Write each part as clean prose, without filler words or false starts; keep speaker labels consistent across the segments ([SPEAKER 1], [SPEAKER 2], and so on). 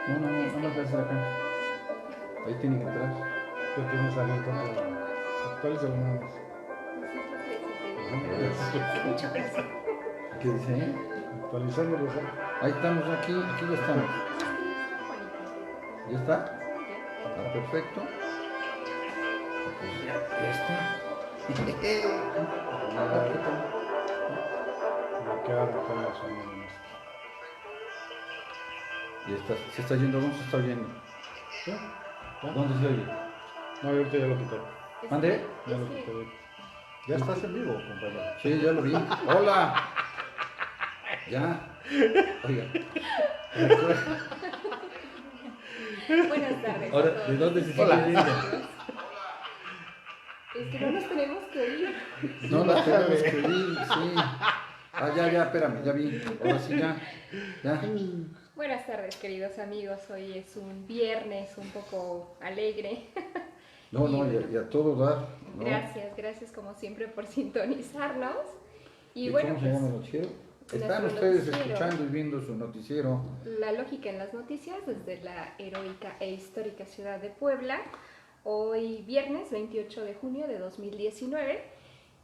[SPEAKER 1] No, no, no, no me hacer acá. Ahí tiene que entrar.
[SPEAKER 2] ¿Qué tienes ahí? Actualízalo nada más.
[SPEAKER 3] Mucho gracias.
[SPEAKER 1] ¿Qué dice?
[SPEAKER 2] Actualizándolo, ¿sabes?
[SPEAKER 1] Ahí estamos, aquí ya estamos. ¿Ya está? Ah, perfecto. Pues ya está.
[SPEAKER 2] Bloquear acá la zona de más.
[SPEAKER 1] Ya está. ¿Se está yendo? ¿Dónde se está oyendo?
[SPEAKER 2] ¿Sí? ¿Ya?
[SPEAKER 1] ¿Dónde se oye?
[SPEAKER 2] No, ahorita ya lo quité.
[SPEAKER 1] ¿Mande?
[SPEAKER 2] Ya lo quité. Ya estás en vivo, compañero.
[SPEAKER 1] Sí, ya lo vi. ¡Hola! Ya. Oiga.
[SPEAKER 3] Buenas tardes.
[SPEAKER 1] Ahora,
[SPEAKER 3] a todos.
[SPEAKER 1] ¿de dónde se está
[SPEAKER 2] Hola.
[SPEAKER 1] oyendo?
[SPEAKER 3] Es que no nos tenemos que oír.
[SPEAKER 1] No la tenemos que oír, sí. Ah, ya, espérame, ya vi. Ahora sí, ya.
[SPEAKER 3] Buenas tardes, queridos amigos. Hoy es un viernes un poco alegre.
[SPEAKER 1] No, y a todo dar. ¿No?
[SPEAKER 3] Gracias como siempre por sintonizarnos.
[SPEAKER 1] ¿Y
[SPEAKER 3] bueno,
[SPEAKER 1] cómo se llama el noticiero? Están
[SPEAKER 3] nuestro
[SPEAKER 1] ustedes
[SPEAKER 3] noticiero,
[SPEAKER 1] escuchando y viendo su noticiero.
[SPEAKER 3] La lógica en las noticias desde la heroica e histórica ciudad de Puebla. Hoy viernes 28 de junio de 2019.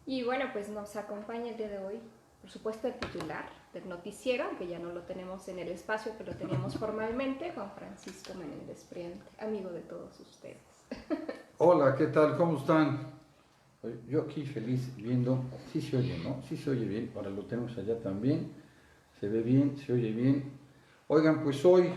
[SPEAKER 3] Y bueno, pues nos acompaña el día de hoy, por supuesto, el titular del noticiero, aunque ya no lo tenemos en el espacio que lo teníamos formalmente, Juan Francisco Menéndez Priante, amigo de todos ustedes.
[SPEAKER 1] Hola, ¿qué tal? ¿Cómo están? Yo aquí feliz viendo, sí se oye, ¿no? Sí se oye bien, ahora lo tenemos allá también, se ve bien, se oye bien. Oigan, pues hoy,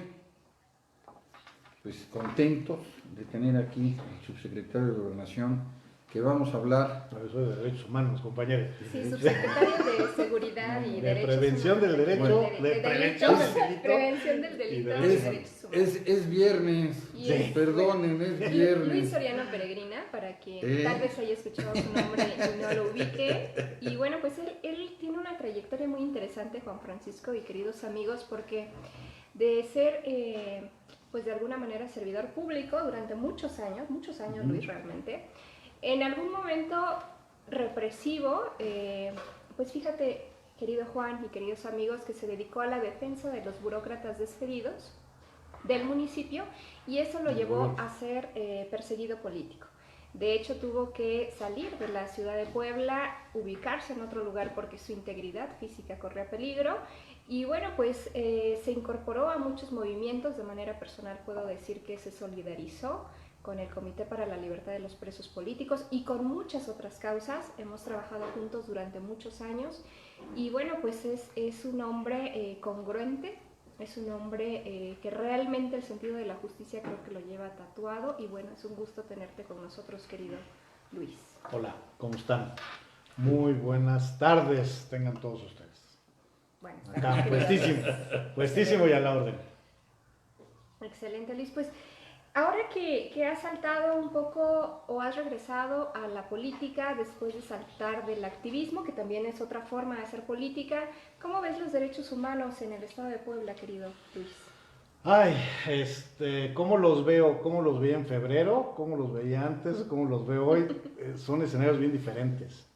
[SPEAKER 1] pues contentos de tener aquí al subsecretario de Gobernación, que vamos a hablar.
[SPEAKER 2] Profesor de Derechos Humanos, compañero.
[SPEAKER 3] Sí, subsecretario de Seguridad y
[SPEAKER 2] De
[SPEAKER 3] Derechos
[SPEAKER 2] prevención
[SPEAKER 3] Humanos.
[SPEAKER 2] del derecho, de prevención del delito.
[SPEAKER 3] Prevención del delito
[SPEAKER 2] y
[SPEAKER 3] y
[SPEAKER 2] derechos
[SPEAKER 3] derechos humanos.
[SPEAKER 1] Es viernes,
[SPEAKER 3] Y es-
[SPEAKER 1] perdonen, es viernes.
[SPEAKER 3] Luis Soriano Peregrina, para quien tal vez haya escuchado su nombre y no lo ubique. Y bueno, pues él tiene una trayectoria muy interesante, Juan Francisco y queridos amigos, porque de ser, pues de alguna manera, servidor público durante muchos años, Luis, realmente, en algún momento represivo, pues fíjate, querido Juan y queridos amigos, que se dedicó a la defensa de los burócratas despedidos del municipio, y eso lo llevó a ser perseguido político. De hecho, tuvo que salir de la ciudad de Puebla, ubicarse en otro lugar porque su integridad física corría peligro. Y bueno, pues se incorporó a muchos movimientos. De manera personal puedo decir que se solidarizó con el Comité para la Libertad de los Presos Políticos y con muchas otras causas. Hemos trabajado juntos durante muchos años. Y bueno, pues es un hombre congruente. Es un hombre que realmente el sentido de la justicia creo que lo lleva tatuado. Y bueno, es un gusto tenerte con nosotros, querido Luis.
[SPEAKER 2] Hola, ¿cómo están? Muy buenas tardes tengan todos ustedes.
[SPEAKER 3] Bueno,
[SPEAKER 2] Acá, puestísimo y a la orden.
[SPEAKER 3] Excelente, Luis. Pues ahora que has saltado un poco o has regresado a la política después de saltar del activismo, que también es otra forma de hacer política, ¿cómo ves los derechos humanos en el estado de Puebla, querido Luis?
[SPEAKER 2] Ay, ¿cómo los veo? ¿Cómo los veía en febrero? ¿Cómo los veía antes? ¿Cómo los veo hoy? Son escenarios bien diferentes.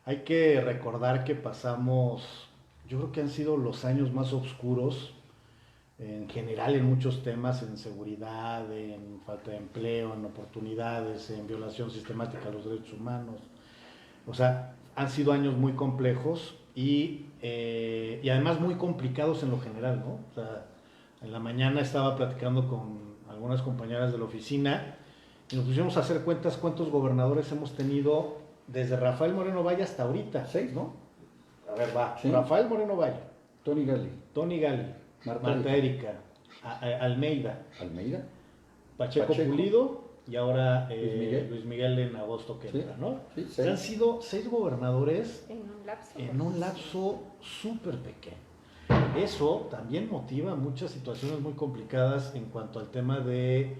[SPEAKER 2] Hay que recordar que pasamos, yo creo que han sido los años más oscuros en general en muchos temas, en seguridad, en falta de empleo, en oportunidades, en violación sistemática de los derechos humanos. O sea, han sido años muy complejos y además muy complicados en lo general, ¿no? O sea, en la mañana estaba platicando con algunas compañeras de la oficina y nos pusimos a hacer cuentas cuántos gobernadores hemos tenido desde Rafael Moreno Valle hasta ahorita.
[SPEAKER 1] 6, ¿no?
[SPEAKER 2] A ver, va.
[SPEAKER 1] Sí.
[SPEAKER 2] Rafael Moreno Valle,
[SPEAKER 1] Tony Gali.
[SPEAKER 2] Tony Gali, Marta Erika, Almeida,
[SPEAKER 1] Almeida.
[SPEAKER 2] Pacheco Pulido y ahora
[SPEAKER 1] Luis
[SPEAKER 2] Miguel en agosto que entra, ¿no?
[SPEAKER 1] Sí,
[SPEAKER 2] O sea, han sido 6 gobernadores
[SPEAKER 3] En un
[SPEAKER 2] lapso súper pequeño. Eso también motiva muchas situaciones muy complicadas en cuanto al tema de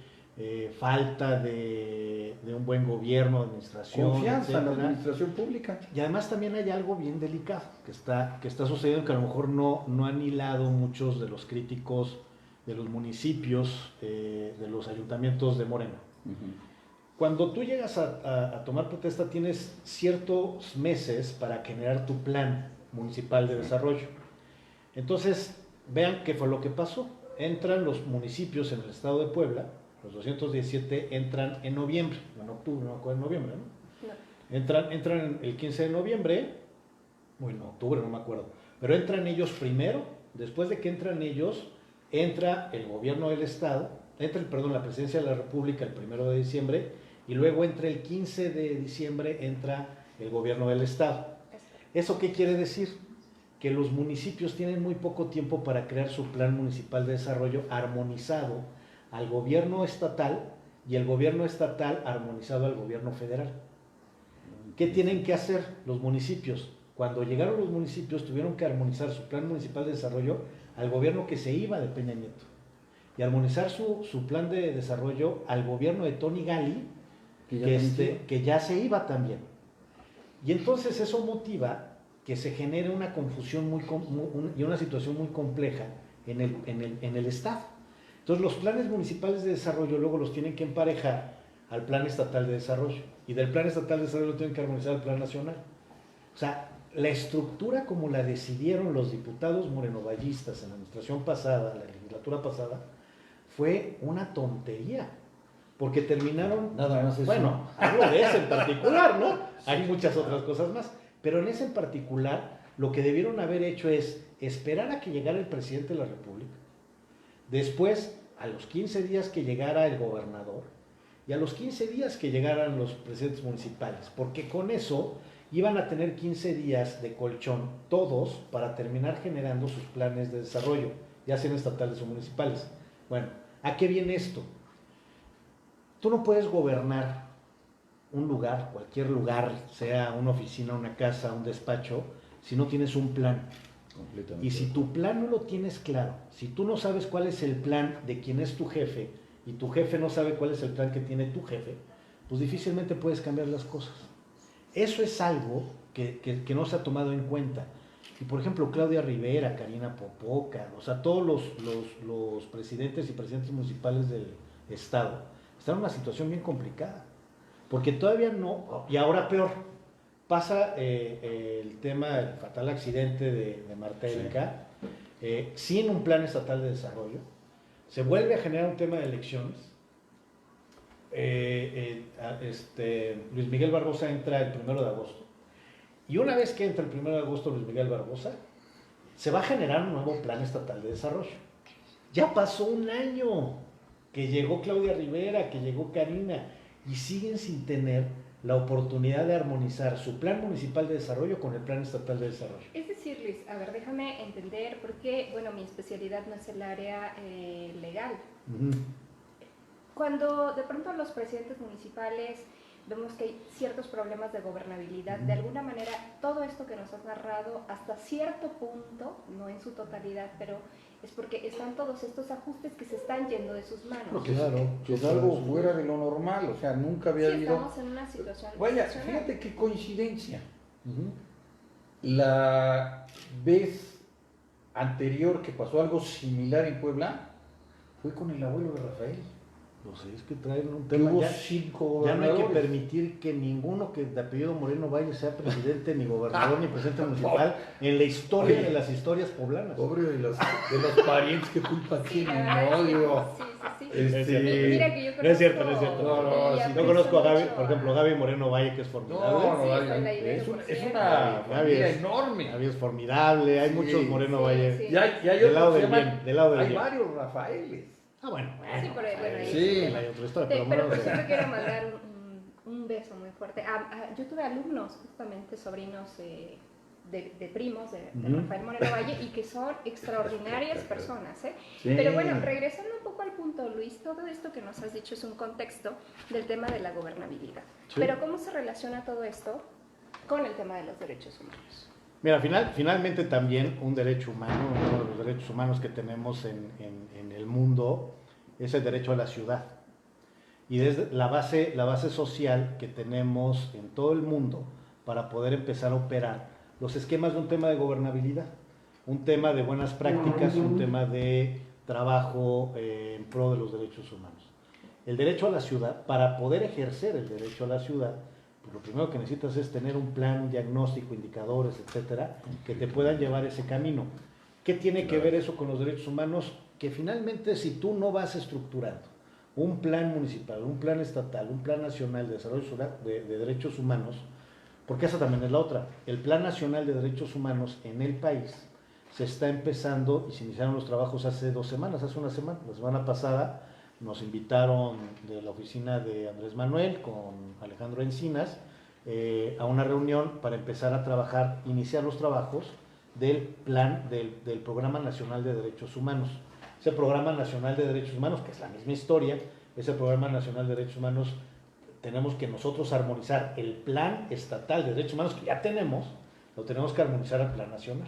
[SPEAKER 2] falta de un buen gobierno, administración,
[SPEAKER 1] Confianza en la
[SPEAKER 2] etcétera.
[SPEAKER 1] administración pública.
[SPEAKER 2] Y además también hay algo bien delicado que está sucediendo, que a lo mejor no han hilado muchos de los críticos de los municipios, de los ayuntamientos de Morena. Cuando tú llegas a tomar protesta tienes ciertos meses para generar tu plan municipal de desarrollo. Entonces, vean qué fue lo que pasó. entran los municipios en el estado de Puebla, los 217 entran en noviembre, en octubre, no me acuerdo, en noviembre, ¿no?
[SPEAKER 3] No.
[SPEAKER 2] Entran el 15 de noviembre, bueno, octubre, no me acuerdo, pero entran ellos primero. Después de que entran ellos, entra el gobierno del estado, la presidencia de la República el 1 de diciembre, y luego entra el 15 de diciembre, entra el gobierno del estado. ¿Eso qué quiere decir? Que los municipios tienen muy poco tiempo para crear su plan municipal de desarrollo armonizado al gobierno estatal y el gobierno estatal armonizado al gobierno federal. ¿Qué tienen que hacer los municipios? Cuando llegaron los municipios tuvieron que armonizar su plan municipal de desarrollo al gobierno que se iba de Peña Nieto y armonizar su plan de desarrollo al gobierno de Tony Gali, que ya se iba también. Y entonces eso motiva que se genere una confusión y una situación muy compleja en el Estado. Entonces los planes municipales de desarrollo luego los tienen que emparejar al plan estatal de desarrollo, y del plan estatal de desarrollo lo tienen que armonizar al plan nacional. O sea, la estructura como la decidieron los diputados morenovallistas en la administración pasada, la legislatura pasada, fue una tontería, porque terminaron...
[SPEAKER 1] Nada más eso.
[SPEAKER 2] Bueno, hablo de ese en particular, ¿no? Hay muchas otras cosas más, pero en ese en particular lo que debieron haber hecho es esperar a que llegara el presidente de la República, después a los 15 días que llegara el gobernador y a los 15 días que llegaran los presidentes municipales, porque con eso iban a tener 15 días de colchón todos para terminar generando sus planes de desarrollo, ya sean estatales o municipales. Bueno, ¿a qué viene esto? Tú no puedes gobernar un lugar, cualquier lugar, sea una oficina, una casa, un despacho, si no tienes un plan. Y si tu plan no lo tienes claro, si tú no sabes cuál es el plan de quien es tu jefe y tu jefe no sabe cuál es el plan que tiene tu jefe, pues difícilmente puedes cambiar las cosas. Eso es algo que no se ha tomado en cuenta. Y por ejemplo, Claudia Rivera, Karina Popoca, o sea, todos los presidentes y presidentes municipales del estado están en una situación bien complicada. Porque todavía no, y ahora peor, pasa el tema, el fatal accidente de Marta Erika, sin un plan estatal de desarrollo, se vuelve a generar un tema de elecciones. Luis Miguel Barbosa entra el 1 de agosto, y una vez que entra el 1 de agosto Luis Miguel Barbosa, se va a generar un nuevo plan estatal de desarrollo. Ya pasó un año que llegó Claudia Rivera, que llegó Karina, y siguen sin tener la oportunidad de armonizar su plan municipal de desarrollo con el plan estatal de desarrollo.
[SPEAKER 3] Es decir, Luis, a ver, déjame entender, porque, bueno, mi especialidad no es el área legal. Cuando de pronto los presidentes municipales vemos que hay ciertos problemas de gobernabilidad, de alguna manera todo esto que nos has narrado hasta cierto punto, no en su totalidad, pero es porque están todos estos ajustes que se están yendo de sus manos.
[SPEAKER 1] No, que es algo fuera de lo normal, o sea, nunca había habido...
[SPEAKER 3] Estamos en una situación
[SPEAKER 1] Vaya,
[SPEAKER 3] excepcional.
[SPEAKER 1] fíjate qué coincidencia. La vez anterior que pasó algo similar en Puebla fue con el abuelo de Rafael.
[SPEAKER 2] Pues es que traen un tema.
[SPEAKER 1] Hubo
[SPEAKER 2] Ya
[SPEAKER 1] 5
[SPEAKER 2] no hay que
[SPEAKER 1] gobernadores.
[SPEAKER 2] permitir que ninguno que de apellido Moreno Valle sea presidente, ni gobernador, ni presidente municipal en la historia.
[SPEAKER 1] Oye,
[SPEAKER 2] de las historias poblanas.
[SPEAKER 1] Pobre de los parientes, qué culpa
[SPEAKER 3] Sí,
[SPEAKER 1] tienen,
[SPEAKER 3] la verdad
[SPEAKER 1] ¿no?
[SPEAKER 3] es que
[SPEAKER 1] Digo,
[SPEAKER 3] sí.
[SPEAKER 1] Mira
[SPEAKER 3] que yo conozco...
[SPEAKER 2] No es cierto. Yo conozco a Gaby,
[SPEAKER 3] mucho
[SPEAKER 2] por ejemplo, Gaby Moreno Valle, que es formidable.
[SPEAKER 1] es una
[SPEAKER 2] Gaby
[SPEAKER 1] familia
[SPEAKER 2] es
[SPEAKER 1] enorme.
[SPEAKER 2] Gaby es formidable, hay muchos Moreno Valle.
[SPEAKER 3] sí.
[SPEAKER 1] Y hay
[SPEAKER 2] Del lado
[SPEAKER 1] otros,
[SPEAKER 2] del bien, del lado del
[SPEAKER 1] hay
[SPEAKER 2] bien.
[SPEAKER 1] varios Rafaeles.
[SPEAKER 2] Bueno.
[SPEAKER 3] Sí, por ahí, bueno, ahí
[SPEAKER 1] Sí.
[SPEAKER 2] Hay otra historia,
[SPEAKER 3] Pero
[SPEAKER 2] bueno,
[SPEAKER 3] por cierto quiero mandar un beso muy fuerte. Yo tuve alumnos, justamente sobrinos de primos de Rafael Moreno Valle, y que son extraordinarias personas, ¿eh?
[SPEAKER 1] Sí.
[SPEAKER 3] Pero bueno, regresando un poco al punto, Luis, todo esto que nos has dicho es un contexto del tema de la gobernabilidad.
[SPEAKER 2] Sí.
[SPEAKER 3] Pero ¿cómo se relaciona todo esto con el tema de los derechos humanos?
[SPEAKER 2] Mira, finalmente también un derecho humano, uno de los derechos humanos que tenemos en el mundo es el derecho a la ciudad. Y desde la base social que tenemos en todo el mundo para poder empezar a operar los esquemas de un tema de gobernabilidad, un tema de buenas prácticas, un tema de trabajo en pro de los derechos humanos. El derecho a la ciudad, para poder ejercer el derecho a la ciudad, pues lo primero que necesitas es tener un plan, un diagnóstico, indicadores, etcétera, que te puedan llevar ese camino. ¿Qué tiene que ver eso con los derechos humanos? que finalmente si tú no vas estructurando un plan municipal, un plan estatal, un plan nacional de desarrollo de derechos humanos, porque esa también es la otra, el Plan Nacional de Derechos Humanos en el país se está empezando y se iniciaron los trabajos hace 2 semanas, hace una semana. La semana pasada nos invitaron de la oficina de Andrés Manuel con Alejandro Encinas a una reunión para empezar a trabajar, iniciar los trabajos del plan del Programa Nacional de Derechos Humanos. Ese Programa Nacional de Derechos Humanos, que es la misma historia, ese Programa Nacional de Derechos Humanos, tenemos que nosotros armonizar el plan estatal de derechos humanos que ya tenemos, lo tenemos que armonizar al plan nacional.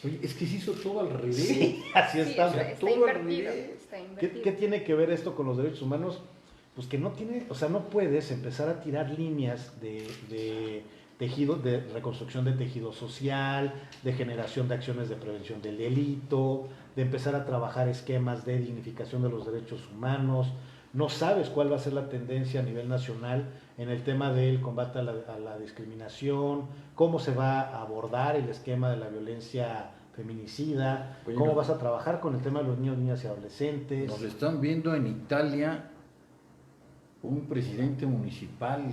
[SPEAKER 1] Oye, es que se hizo todo al revés.
[SPEAKER 2] Sí, así está.
[SPEAKER 3] Está invertido, está invertido.
[SPEAKER 2] ¿Qué tiene que ver esto con los derechos humanos? Pues que no tiene, o sea, no puedes empezar a tirar líneas de tejido, de reconstrucción de tejido social, de generación de acciones de prevención del delito, de empezar a trabajar esquemas de dignificación de los derechos humanos. No sabes cuál va a ser la tendencia a nivel nacional en el tema del combate a la discriminación, cómo se va a abordar el esquema de la violencia feminicida, cómo vas a trabajar con el tema de los niños, niñas y adolescentes.
[SPEAKER 1] Nos están viendo en Italia un presidente municipal,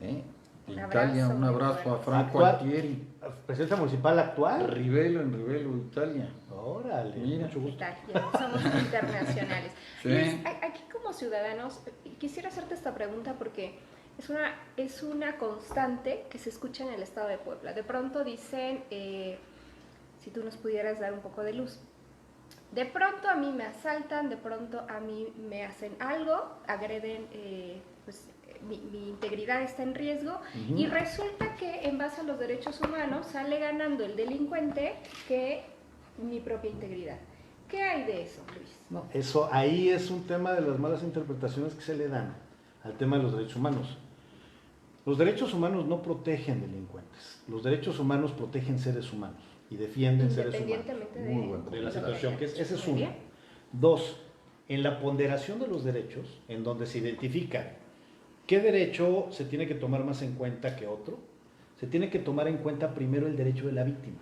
[SPEAKER 1] ¿eh?
[SPEAKER 3] Un
[SPEAKER 1] Italia, un abrazo a Franco Altieri.
[SPEAKER 2] ¿Presidente municipal actual?
[SPEAKER 1] En Rivelo, Italia.
[SPEAKER 2] Órale,
[SPEAKER 1] mira.
[SPEAKER 2] mucho gusto.
[SPEAKER 3] Ya somos internacionales.
[SPEAKER 1] Sí.
[SPEAKER 3] Luis, aquí como ciudadanos, quisiera hacerte esta pregunta porque es una constante que se escucha en el estado de Puebla. De pronto dicen, si tú nos pudieras dar un poco de luz, de pronto a mí me asaltan, de pronto a mí me hacen algo, agreden, pues mi integridad está en riesgo, y resulta que en base a los derechos humanos sale ganando el delincuente que mi propia integridad. ¿Qué hay de eso, Luis?
[SPEAKER 2] No, eso ahí es un tema de las malas interpretaciones que se le dan al tema de los derechos humanos. Los derechos humanos no protegen delincuentes, los derechos humanos protegen seres humanos y defienden seres humanos.
[SPEAKER 3] Independientemente
[SPEAKER 2] De la situación que es, ese es
[SPEAKER 3] Muy
[SPEAKER 2] uno.
[SPEAKER 3] bien.
[SPEAKER 2] 2, en la ponderación de los derechos, en donde se identifica qué derecho se tiene que tomar más en cuenta que otro, se tiene que tomar en cuenta primero el derecho de la víctima.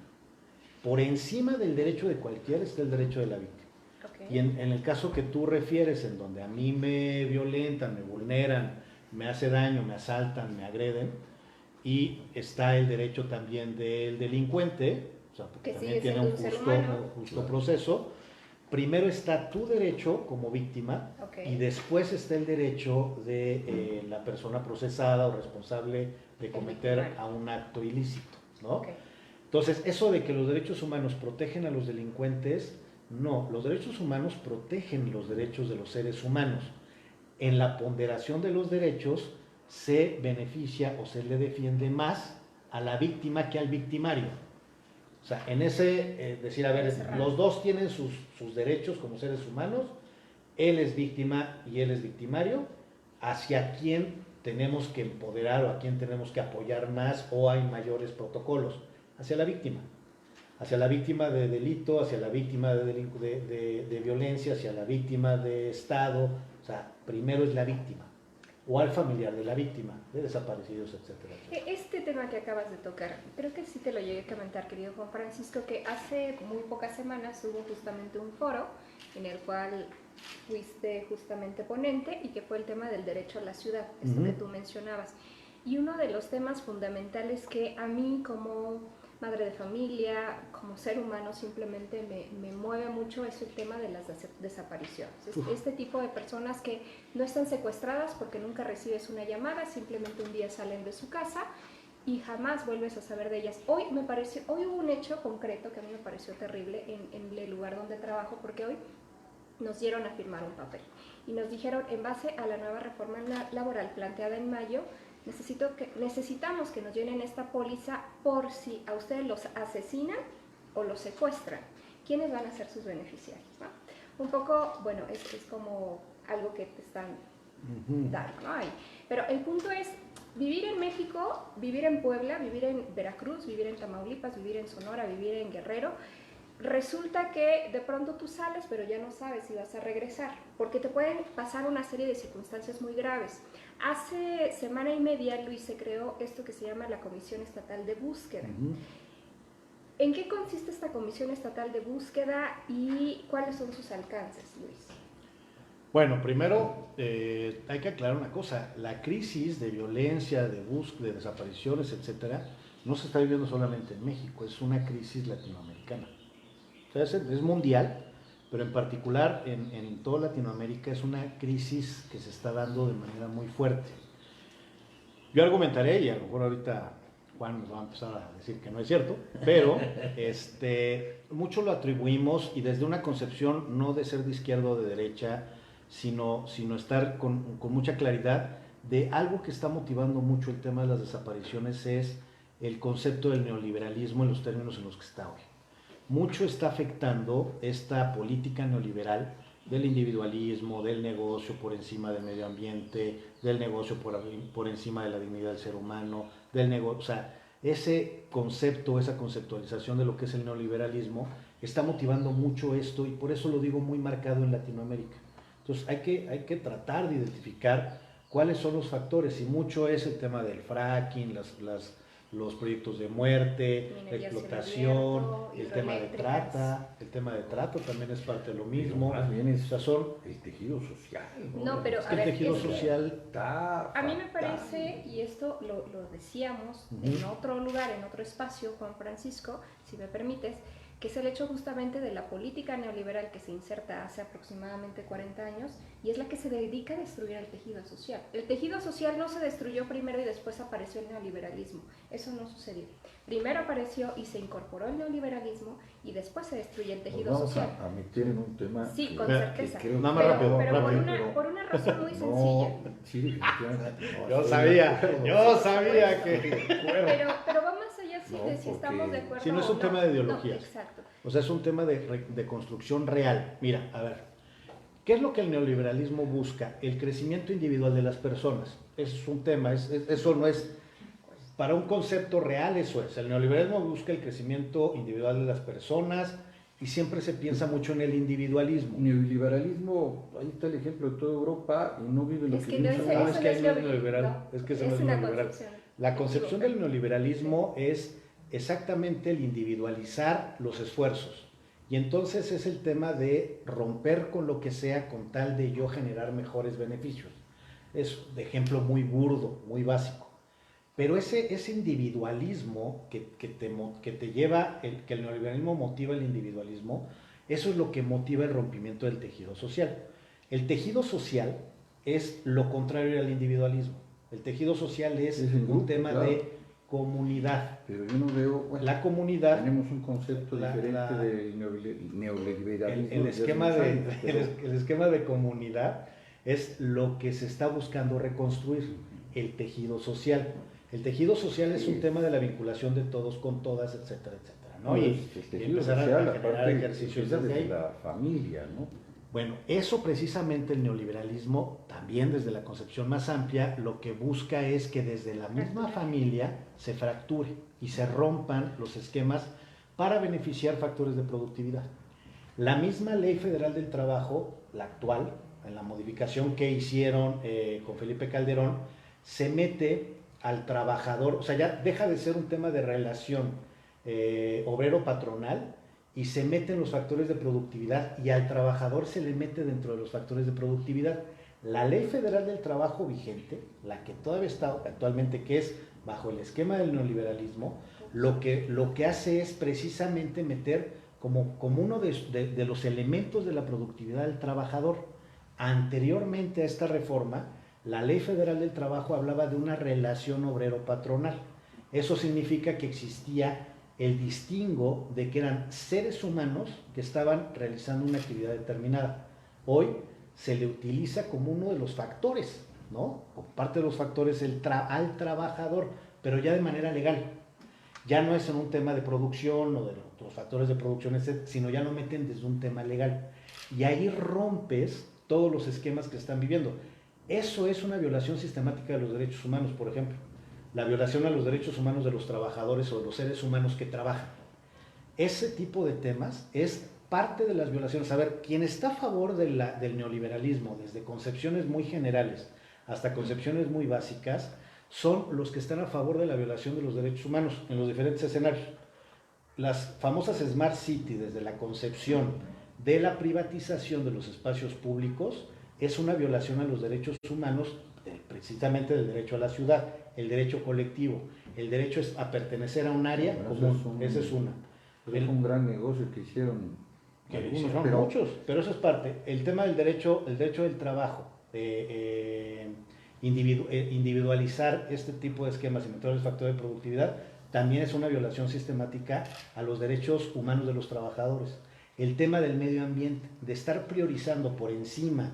[SPEAKER 2] Por encima del derecho de cualquiera está el derecho de la víctima.
[SPEAKER 3] Okay.
[SPEAKER 2] Y en el caso que tú refieres, en donde a mí me violentan, me vulneran, me hace daño, me asaltan, me agreden, y está el derecho también del delincuente, o sea, porque
[SPEAKER 3] que
[SPEAKER 2] también tiene un justo proceso. Primero está tu derecho como víctima, y después está el derecho de la persona procesada o responsable de cometer a un acto ilícito, ¿no?
[SPEAKER 3] Okay.
[SPEAKER 2] Entonces, eso de que los derechos humanos protegen a los delincuentes, no, los derechos humanos protegen los derechos de los seres humanos. En la ponderación de los derechos se beneficia o se le defiende más a la víctima que al victimario. O sea, en ese decir, a ver, los dos tienen sus derechos como seres humanos, él es víctima y él es victimario, hacia quién tenemos que empoderar o a quién tenemos que apoyar más o hay mayores protocolos, hacia la víctima de delito, hacia la víctima de violencia, hacia la víctima de Estado, o sea, primero es la víctima, o al familiar de la víctima, de desaparecidos, etcétera, etcétera.
[SPEAKER 3] Este tema que acabas de tocar, creo que sí te lo llegué a comentar, querido Juan Francisco, que hace muy pocas semanas hubo justamente un foro en el cual fuiste justamente ponente y que fue el tema del derecho a la ciudad, esto que tú mencionabas. Y uno de los temas fundamentales que a mí como madre de familia, como ser humano, simplemente me mueve mucho es el tema de las desapariciones. Este tipo de personas que no están secuestradas porque nunca recibes una llamada, simplemente un día salen de su casa y jamás vuelves a saber de ellas. Hoy hubo un hecho concreto que a mí me pareció terrible en el lugar donde trabajo, porque hoy nos dieron a firmar un papel y nos dijeron, en base a la nueva reforma laboral planteada en mayo, necesitamos que nos llenen esta póliza por si a ustedes los asesinan o los secuestran. ¿Quiénes van a ser sus beneficiarios? ¿No? Un poco, bueno, es como algo que te están dando, ¿no? Pero el punto es vivir en México, vivir en Puebla, vivir en Veracruz, vivir en Tamaulipas, vivir en Sonora, vivir en Guerrero. Resulta que de pronto tú sales, pero ya no sabes si vas a regresar, porque te pueden pasar una serie de circunstancias muy graves. Hace semana y media, Luis, se creó esto que se llama la Comisión Estatal de Búsqueda. ¿En qué consiste esta Comisión Estatal de Búsqueda y cuáles son sus alcances, Luis?
[SPEAKER 2] Bueno, primero hay que aclarar una cosa, la crisis de violencia, de búsqueda, de desapariciones, etcétera, no se está viviendo solamente en México, es una crisis latinoamericana. O sea, es mundial, pero en particular en toda Latinoamérica es una crisis que se está dando de manera muy fuerte. Yo argumentaré, y a lo mejor ahorita Juan nos va a empezar a decir que no es cierto, pero mucho lo atribuimos y desde una concepción no de ser de izquierda o de derecha, sino estar con mucha claridad de algo que está motivando mucho el tema de las desapariciones es el concepto del neoliberalismo en los términos en los que está hoy. Mucho está afectando esta política neoliberal del individualismo, del negocio por encima del medio ambiente, del negocio por encima de la dignidad del ser humano, del negocio, o sea, ese concepto, esa conceptualización de lo que es el neoliberalismo está motivando mucho esto y por eso lo digo muy marcado en Latinoamérica. Entonces hay que tratar de identificar cuáles son los factores y mucho es el tema del fracking, los proyectos de muerte, la explotación, el tema de trata también es parte de lo mismo.
[SPEAKER 1] Pero más bien es el tejido social.
[SPEAKER 3] No, pero
[SPEAKER 2] es que el tejido social
[SPEAKER 3] a mí me parece, y esto lo decíamos en otro lugar, en otro espacio, Juan Francisco, si me permites, que es el hecho justamente de la política neoliberal que se inserta hace aproximadamente 40 años y es la que se dedica a destruir el tejido social. El tejido social no se destruyó primero y después apareció el neoliberalismo. Eso no sucedió. Primero apareció y se incorporó el neoliberalismo y después se destruye el tejido social.
[SPEAKER 1] Vamos a meter en un tema.
[SPEAKER 3] Sí, con certeza.
[SPEAKER 1] Pero
[SPEAKER 3] por una razón muy sencilla.
[SPEAKER 1] Sí, definitivamente.
[SPEAKER 2] Yo sabía que...
[SPEAKER 3] Pero va más allá de si estamos de acuerdo.
[SPEAKER 2] Si no es un tema de ideologías.
[SPEAKER 3] No, exacto.
[SPEAKER 2] O sea, es un tema de construcción real. Mira, a ver, ¿qué es lo que el neoliberalismo busca? El crecimiento individual de las personas. Eso es un tema, eso no es... Para un concepto real eso es. El neoliberalismo busca el crecimiento individual de las personas y siempre se piensa mucho en el individualismo.
[SPEAKER 1] Neoliberalismo, ahí está el ejemplo de toda Europa y no vive lo que vive.
[SPEAKER 2] No, es que ahí no es neoliberal. Es que eso no es neoliberal. La concepción del neoliberalismo es exactamente el individualizar los esfuerzos. Y entonces es el tema de romper con lo que sea con tal de yo generar mejores beneficios. Es de ejemplo muy burdo, muy básico. Pero ese individualismo que te lleva, que el neoliberalismo motiva el individualismo, eso es lo que motiva el rompimiento del tejido social. El tejido social es lo contrario al individualismo. El tejido social es un tema de comunidad.
[SPEAKER 1] Pero yo no veo...
[SPEAKER 2] Bueno, la comunidad...
[SPEAKER 1] Tenemos un concepto diferente del neoliberalismo.
[SPEAKER 2] El esquema de comunidad es lo que se está buscando reconstruir, el tejido social. El tejido social es un tema de la vinculación de todos con todas, etcétera, etcétera, ¿no?
[SPEAKER 1] Y empezar a generar ejercicios desde la familia, ¿no?
[SPEAKER 2] Bueno, eso precisamente el neoliberalismo, también desde la concepción más amplia, lo que busca es que desde la misma familia se fracture y se rompan los esquemas para beneficiar factores de productividad. La misma Ley Federal del Trabajo, la actual, en la modificación que hicieron con Felipe Calderón, se mete al trabajador, o sea, ya deja de ser un tema de relación obrero-patronal y se meten los factores de productividad y al trabajador se le mete dentro de los factores de productividad. La Ley Federal del Trabajo vigente, la que todavía está actualmente, que es bajo el esquema del neoliberalismo, lo que hace es precisamente meter como uno de los elementos de la productividad del trabajador. Anteriormente a esta reforma, la Ley Federal del Trabajo hablaba de una relación obrero-patronal. Eso significa que existía el distingo de que eran seres humanos que estaban realizando una actividad determinada. Hoy se le utiliza como uno de los factores, ¿no? Como parte de los factores al trabajador, pero ya de manera legal. Ya no es en un tema de producción o de los factores de producción, sino ya lo meten desde un tema legal. Y ahí rompes todos los esquemas que están viviendo. Eso es una violación sistemática de los derechos humanos, por ejemplo. La violación a los derechos humanos de los trabajadores o de los seres humanos que trabajan. Ese tipo de temas es parte de las violaciones. A ver, quien está a favor del neoliberalismo, desde concepciones muy generales hasta concepciones muy básicas, son los que están a favor de la violación de los derechos humanos en los diferentes escenarios. las famosas Smart City, desde la concepción de la privatización de los espacios públicos, es una violación a los derechos humanos, precisamente del derecho a la ciudad, el derecho colectivo, el derecho a pertenecer a un área común. Esa es una.
[SPEAKER 1] Es un gran negocio que hicieron
[SPEAKER 2] muchos, pero eso es parte. El tema del derecho del trabajo, individualizar este tipo de esquemas y meterles factor de productividad, también es una violación sistemática a los derechos humanos de los trabajadores. El tema del medio ambiente, de estar priorizando por encima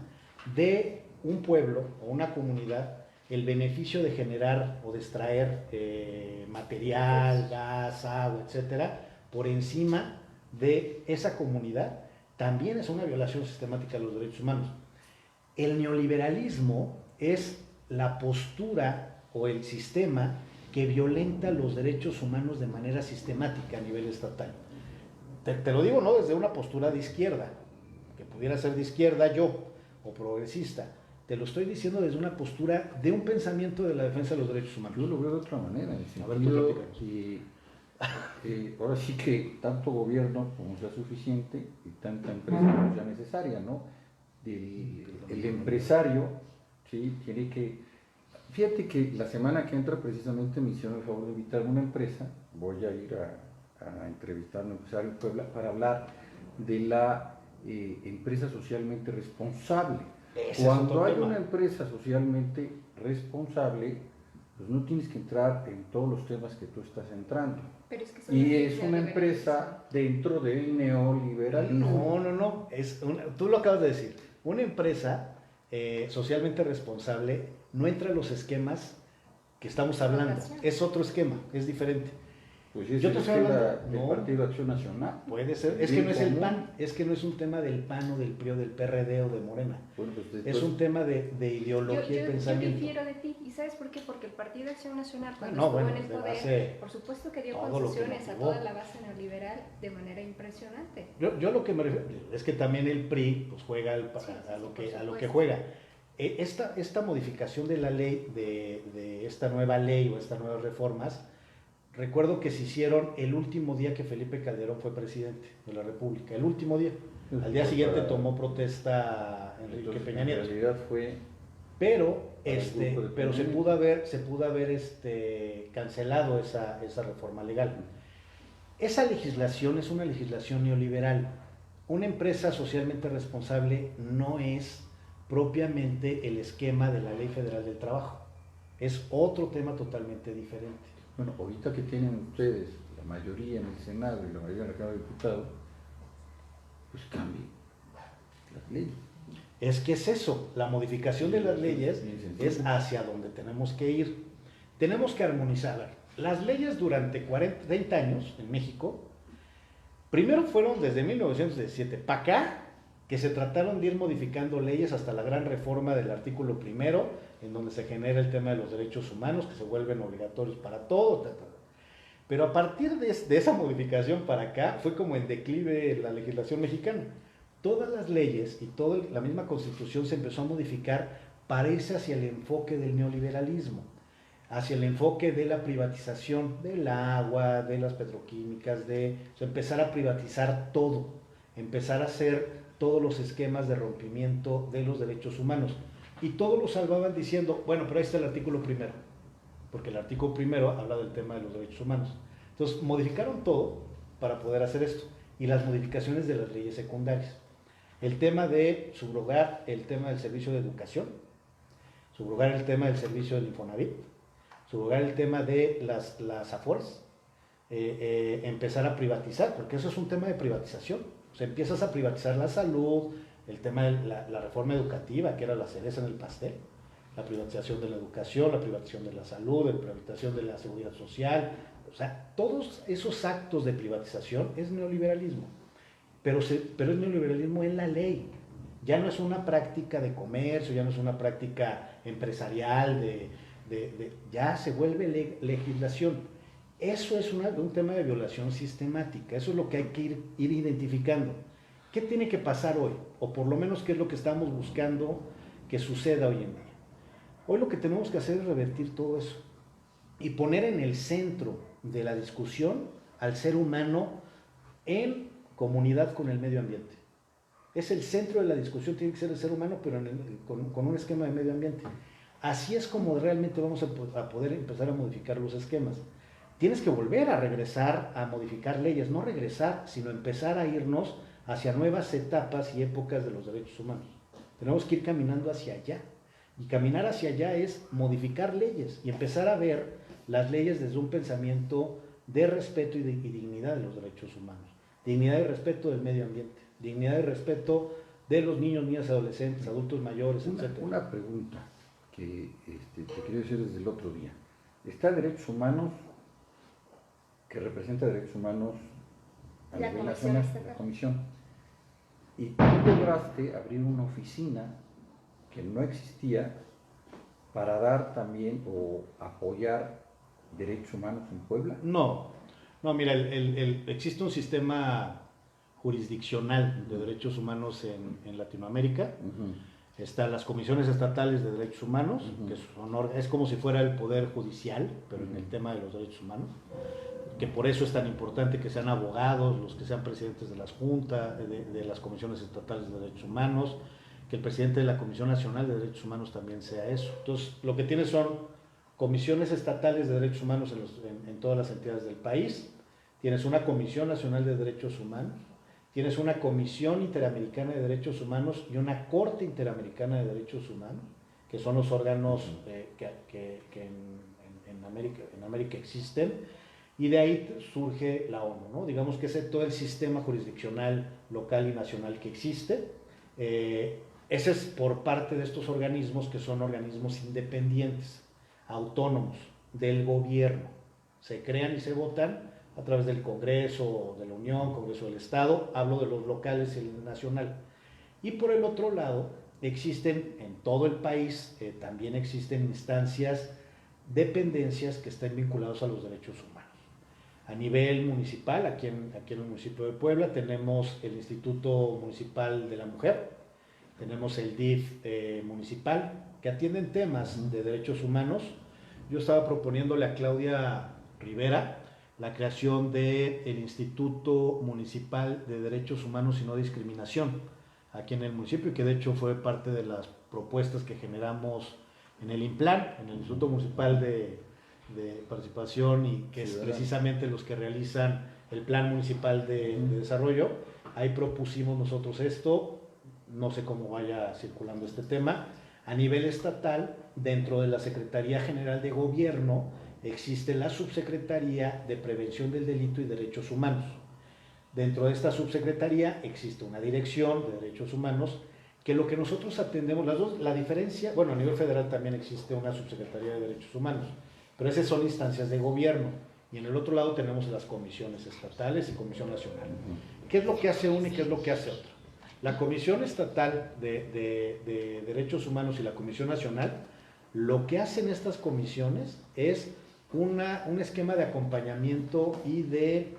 [SPEAKER 2] de un pueblo o una comunidad el beneficio de generar o de extraer material, gas, agua, etcétera, por encima de esa comunidad, también es una violación sistemática de los derechos humanos. El neoliberalismo es la postura o el sistema que violenta los derechos humanos de manera sistemática a nivel estatal. Te lo digo, no desde una postura de izquierda, que pudiera ser de izquierda yo, o progresista. Te lo estoy diciendo desde una postura de un pensamiento de la defensa de los derechos humanos.
[SPEAKER 1] Yo lo veo de otra manera, en el sentido que ahora sí que tanto gobierno como sea suficiente y tanta empresa como sea necesaria, ¿no? El empresario, ¿sí? Tiene que... Fíjate que la semana que entra precisamente me hicieron el favor de invitar a una empresa, voy a ir a entrevistar a un empresario en Puebla para hablar de la empresa socialmente responsable. Cuando hay una empresa socialmente responsable, pues no tienes que entrar en todos los temas que tú estás entrando.
[SPEAKER 3] Pero es que
[SPEAKER 1] y es una empresa dentro del neoliberalismo.
[SPEAKER 2] No, tú lo acabas de decir. Una empresa socialmente responsable no entra en los esquemas que estamos hablando. Es otro esquema, es diferente.
[SPEAKER 1] Pues yo te estoy hablando del Partido Acción Nacional.
[SPEAKER 2] Puede ser, es que no es el PAN, es que no es un tema del PAN o del PRI o del PRD o de Morena. Bueno, pues es un tema de ideología y pensamiento.
[SPEAKER 3] Yo difiero de ti, ¿y sabes por qué? Porque el Partido Acción Nacional, cuando estuvo en el poder, por supuesto que dio concesiones a toda la base neoliberal de manera impresionante.
[SPEAKER 2] Yo lo que me refiero es que también el PRI pues juega a lo que juega. Esta modificación de la ley, de esta nueva ley o estas nuevas reformas, recuerdo que se hicieron el último día que Felipe Calderón fue presidente de la República, el último día. Al día siguiente tomó protesta Enrique Peña Nieto.
[SPEAKER 1] En realidad fue...
[SPEAKER 2] Pero se pudo haber cancelado esa reforma legal. Esa legislación es una legislación neoliberal. Una empresa socialmente responsable no es propiamente el esquema de la Ley Federal del Trabajo. Es otro tema totalmente diferente.
[SPEAKER 1] Bueno, ahorita que tienen ustedes la mayoría en el Senado y la mayoría en la Cámara de Diputados, pues cambien las leyes.
[SPEAKER 2] Es que es eso, la modificación de las leyes es hacia donde tenemos que ir. Tenemos que armonizar. Las leyes durante 30 años en México, primero fueron desde 1917 para acá, que se trataron de ir modificando leyes hasta la gran reforma del artículo primero, en donde se genera el tema de los derechos humanos, que se vuelven obligatorios para todo. Pero a partir de esa modificación para acá, fue como el declive de la legislación mexicana. Todas las leyes y toda la misma Constitución se empezó a modificar para irse hacia el enfoque del neoliberalismo, hacia el enfoque de la privatización del agua, de las petroquímicas, empezar a privatizar todo, empezar a hacer todos los esquemas de rompimiento de los derechos humanos. Y todos lo salvaban diciendo, bueno, pero ahí está el artículo primero, porque el artículo primero habla del tema de los derechos humanos. Entonces, modificaron todo para poder hacer esto, y las modificaciones de las leyes secundarias. El tema de subrogar el tema del servicio de educación, subrogar el tema del servicio del Infonavit, subrogar el tema de las AFORES, empezar a privatizar, porque eso es un tema de privatización. O sea, empiezas a privatizar la salud, el tema de la reforma educativa, que era la cereza en el pastel, la privatización de la educación, la privatización de la salud, la privatización de la seguridad social. O sea, todos esos actos de privatización es neoliberalismo. Pero es neoliberalismo en la ley. Ya no es una práctica de comercio, ya no es una práctica empresarial, ya se vuelve legislación. Eso es un tema de violación sistemática. Eso es lo que hay que ir identificando. ¿Qué tiene que pasar hoy? O por lo menos, ¿qué es lo que estamos buscando que suceda hoy en día? Hoy lo que tenemos que hacer es revertir todo eso y poner en el centro de la discusión al ser humano en comunidad con el medio ambiente. Es el centro de la discusión, tiene que ser el ser humano, pero con un esquema de medio ambiente. Así es como realmente vamos a poder empezar a modificar los esquemas. Tienes que volver a regresar a modificar leyes, no regresar, sino empezar a irnos hacia nuevas etapas y épocas de los derechos humanos. Tenemos que ir caminando hacia allá. Y caminar hacia allá es modificar leyes y empezar a ver las leyes desde un pensamiento de respeto y dignidad de los derechos humanos. Dignidad y respeto del medio ambiente. Dignidad y respeto de los niños, niñas, adolescentes, adultos mayores, etc.
[SPEAKER 1] Una pregunta que te quería decir desde el otro día. Está Derechos Humanos, que representa Derechos Humanos a nivel nacional, la comisión. Y tú lograste abrir una oficina que no existía para dar también o apoyar derechos humanos en Puebla.
[SPEAKER 2] No, mira, existe un sistema jurisdiccional de derechos humanos en Latinoamérica. Están las comisiones estatales de derechos humanos, que es como si fuera el poder judicial, pero en el tema de los derechos humanos, que por eso es tan importante que sean abogados, los que sean presidentes de las juntas, de las comisiones estatales de derechos humanos, que el presidente de la Comisión Nacional de Derechos Humanos también sea eso. Entonces, lo que tienes son comisiones estatales de derechos humanos en todas las entidades del país, tienes una Comisión Nacional de Derechos Humanos, tienes una Comisión Interamericana de Derechos Humanos y una Corte Interamericana de Derechos Humanos, que son los órganos que en América existen, y de ahí surge la ONU, ¿no? Digamos que ese todo el sistema jurisdiccional local y nacional que existe, ese es por parte de estos organismos que son organismos independientes, autónomos del gobierno. Se crean y se votan a través del Congreso de la Unión, Congreso del Estado, hablo de los locales y el nacional. Y por el otro lado, existen en todo el país, también existen instancias, dependencias que estén vinculadas a los derechos humanos. A nivel municipal, aquí en el municipio de Puebla, tenemos el Instituto Municipal de la Mujer, tenemos el DIF municipal, que atienden temas de derechos humanos. Yo estaba proponiéndole a Claudia Rivera la creación del Instituto Municipal de Derechos Humanos y No Discriminación, aquí en el municipio, que de hecho fue parte de las propuestas que generamos en el INPLAN, en el Instituto Municipal de Participación, y que es precisamente los que realizan el Plan Municipal de Desarrollo. Ahí propusimos nosotros esto, no sé cómo vaya circulando este tema. A nivel estatal, dentro de la Secretaría General de Gobierno, existe la Subsecretaría de Prevención del Delito y Derechos Humanos. Dentro de esta subsecretaría existe una dirección de derechos humanos, que lo que nosotros atendemos, la diferencia, bueno, a nivel federal también existe una subsecretaría de derechos humanos, pero esas son instancias de gobierno, y en el otro lado tenemos las comisiones estatales y comisión nacional. ¿Qué es lo que hace una y qué es lo que hace otra? La Comisión Estatal de Derechos Humanos y la Comisión Nacional, lo que hacen estas comisiones es un esquema de acompañamiento y de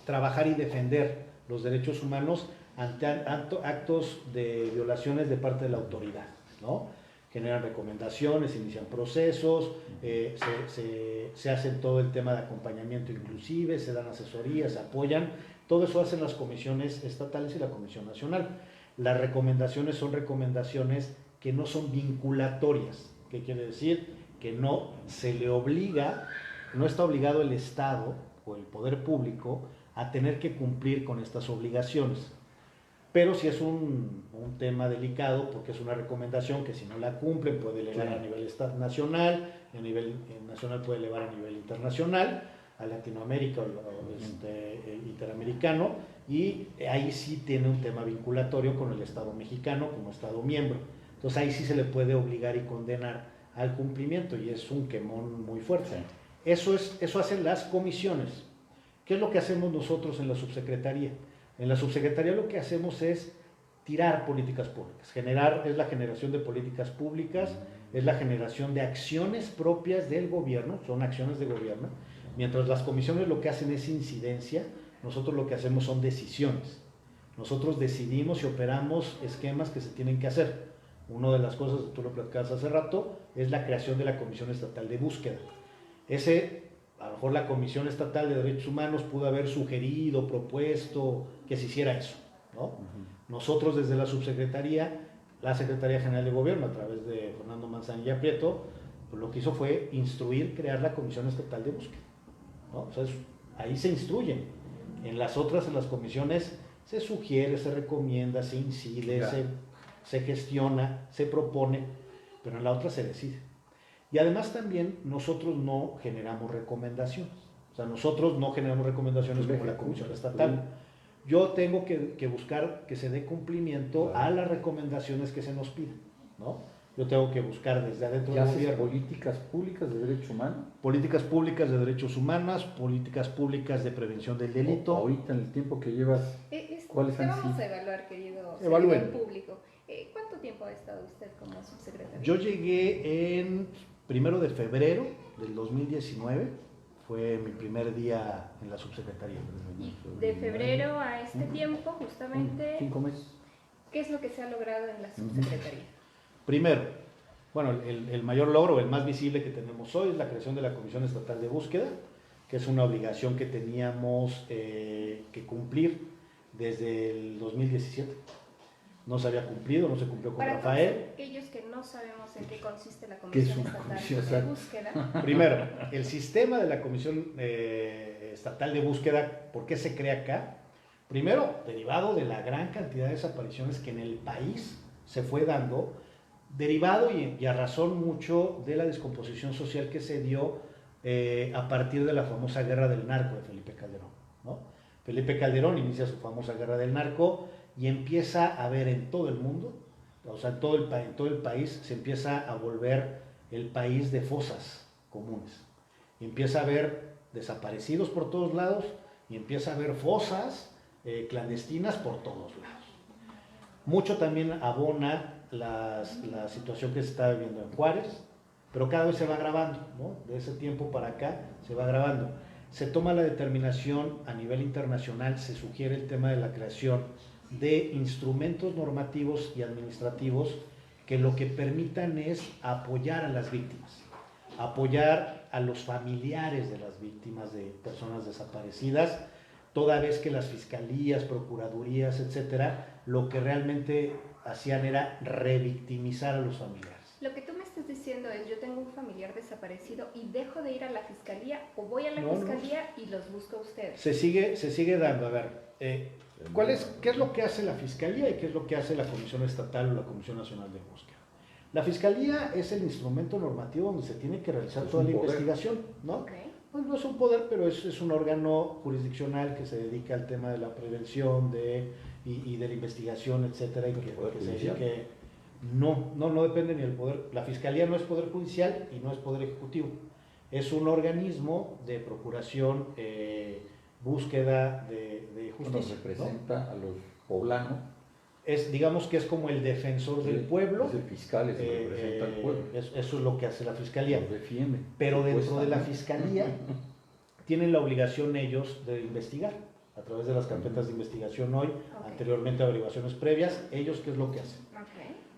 [SPEAKER 2] trabajar y defender los derechos humanos ante actos de violaciones de parte de la autoridad, ¿no? Generan recomendaciones, inician procesos, se hacen todo el tema de acompañamiento inclusive, se dan asesorías, se apoyan. Todo eso hacen las comisiones estatales y la Comisión Nacional. Las recomendaciones son recomendaciones que no son vinculatorias. ¿Qué quiere decir? Que no se le obliga, no está obligado el Estado o el poder público a tener que cumplir con estas obligaciones. Pero sí es un tema delicado, porque es una recomendación que si no la cumplen puede elevar a nivel nacional, y a nivel nacional puede elevar a nivel internacional, a Latinoamérica o interamericano, y ahí sí tiene un tema vinculatorio con el Estado mexicano como Estado miembro. Entonces ahí sí se le puede obligar y condenar al cumplimiento, y es un quemón muy fuerte. Eso hacen las comisiones. ¿Qué es lo que hacemos nosotros en la subsecretaría? En la subsecretaría lo que hacemos es tirar políticas públicas, es la generación de políticas públicas, es la generación de acciones propias del gobierno, son acciones de gobierno, mientras las comisiones lo que hacen es incidencia, nosotros lo que hacemos son decisiones. Nosotros decidimos y operamos esquemas que se tienen que hacer. Una de las cosas, tú lo platicabas hace rato, es la creación de la Comisión Estatal de Búsqueda. a lo mejor la Comisión Estatal de Derechos Humanos pudo haber sugerido, propuesto que se hiciera eso, ¿no? Nosotros desde la subsecretaría, la Secretaría General de Gobierno, a través de Fernando Manzanilla Prieto, pues lo que hizo fue instruir, crear la Comisión Estatal de Búsqueda, ¿no? O sea, ahí se instruyen. En las otras, en las comisiones, se sugiere, se recomienda, se incide,
[SPEAKER 1] claro,
[SPEAKER 2] se gestiona, se propone, pero en la otra se decide. Y además también nosotros no generamos recomendaciones. O sea, nosotros no generamos recomendaciones como la Comisión Estatal. Yo tengo que buscar que se dé cumplimiento a las recomendaciones que se nos piden, ¿no? Yo tengo que buscar desde adentro del gobierno.
[SPEAKER 1] ¿Políticas públicas de derechos humanos?
[SPEAKER 2] Políticas públicas de derechos humanos, políticas públicas de prevención del delito.
[SPEAKER 1] Ahorita en el tiempo que llevas, ¿cuáles
[SPEAKER 3] te
[SPEAKER 1] han
[SPEAKER 3] vamos
[SPEAKER 1] sido?
[SPEAKER 3] a evaluar, querido
[SPEAKER 2] Evalúen.
[SPEAKER 3] público. ¿Cuánto tiempo ha estado usted como subsecretario?
[SPEAKER 2] Yo llegué en 1 de febrero del 2019, fue mi primer día en la subsecretaría.
[SPEAKER 3] Y de febrero a este tiempo, justamente,
[SPEAKER 1] 5 meses.
[SPEAKER 3] ¿qué es lo que se ha logrado en la subsecretaría?
[SPEAKER 2] Primero, bueno, el mayor logro, el más visible que tenemos hoy es la creación de la Comisión Estatal de Búsqueda, que es una obligación que teníamos que cumplir desde el 2017. No se había cumplido, no se cumplió con
[SPEAKER 3] Para
[SPEAKER 2] Rafael.
[SPEAKER 3] aquellos que no sabemos en qué consiste la
[SPEAKER 1] ¿Qué es
[SPEAKER 3] Comisión
[SPEAKER 1] una
[SPEAKER 3] Estatal
[SPEAKER 1] comisión
[SPEAKER 3] de Búsqueda.
[SPEAKER 2] Primero, el sistema de la Comisión Estatal de Búsqueda, ¿por qué se crea acá? Primero, derivado de la gran cantidad de desapariciones que en el país se fue dando, derivado y a razón mucho de la descomposición social que se dio a partir de la famosa guerra del narco de Felipe Calderón, ¿no? Felipe Calderón inicia su famosa guerra del narco y empieza a ver en todo el mundo, o sea, en todo el país se empieza a volver el país de fosas comunes. Y empieza a haber desaparecidos por todos lados y empieza a haber fosas clandestinas por todos lados. Mucho también abona la situación que se está viviendo en Juárez, pero cada vez se va agravando, ¿no? De ese tiempo para acá se va agravando. Se toma la determinación a nivel internacional, se sugiere el tema de la creación de instrumentos normativos y administrativos que lo que permitan es apoyar a las víctimas, apoyar a los familiares de las víctimas de personas desaparecidas, toda vez que las fiscalías, procuradurías, etcétera, lo que realmente hacían era revictimizar a los familiares.
[SPEAKER 3] Lo que tú me estás diciendo es, yo tengo un familiar desaparecido y dejo de ir a la fiscalía o voy a la fiscalía y los busco a ustedes.
[SPEAKER 2] Se sigue dando. A ver, ¿qué es lo que hace la fiscalía y qué es lo que hace la Comisión Estatal o la Comisión Nacional de Búsqueda? La fiscalía es el instrumento normativo donde se tiene que realizar toda la investigación, ¿no?
[SPEAKER 3] Okay.
[SPEAKER 2] Pues no es un poder, pero es un órgano jurisdiccional que se dedica al tema de la prevención y de la investigación, etcétera, y que se dedique. No depende ni del poder. La fiscalía no es poder judicial y no es poder ejecutivo. Es un organismo de procuración, búsqueda de justicia.
[SPEAKER 1] Nos representa, ¿no?, a los poblanos.
[SPEAKER 2] Digamos que es como el defensor del pueblo.
[SPEAKER 1] Es el fiscal, es el que representa al pueblo.
[SPEAKER 2] Eso es lo que hace la fiscalía.
[SPEAKER 1] Los defiende.
[SPEAKER 2] Pero dentro de la fiscalía tienen la obligación ellos de investigar a través de las carpetas de investigación hoy, anteriormente averiguaciones previas. Ellos, ¿qué es lo que hacen?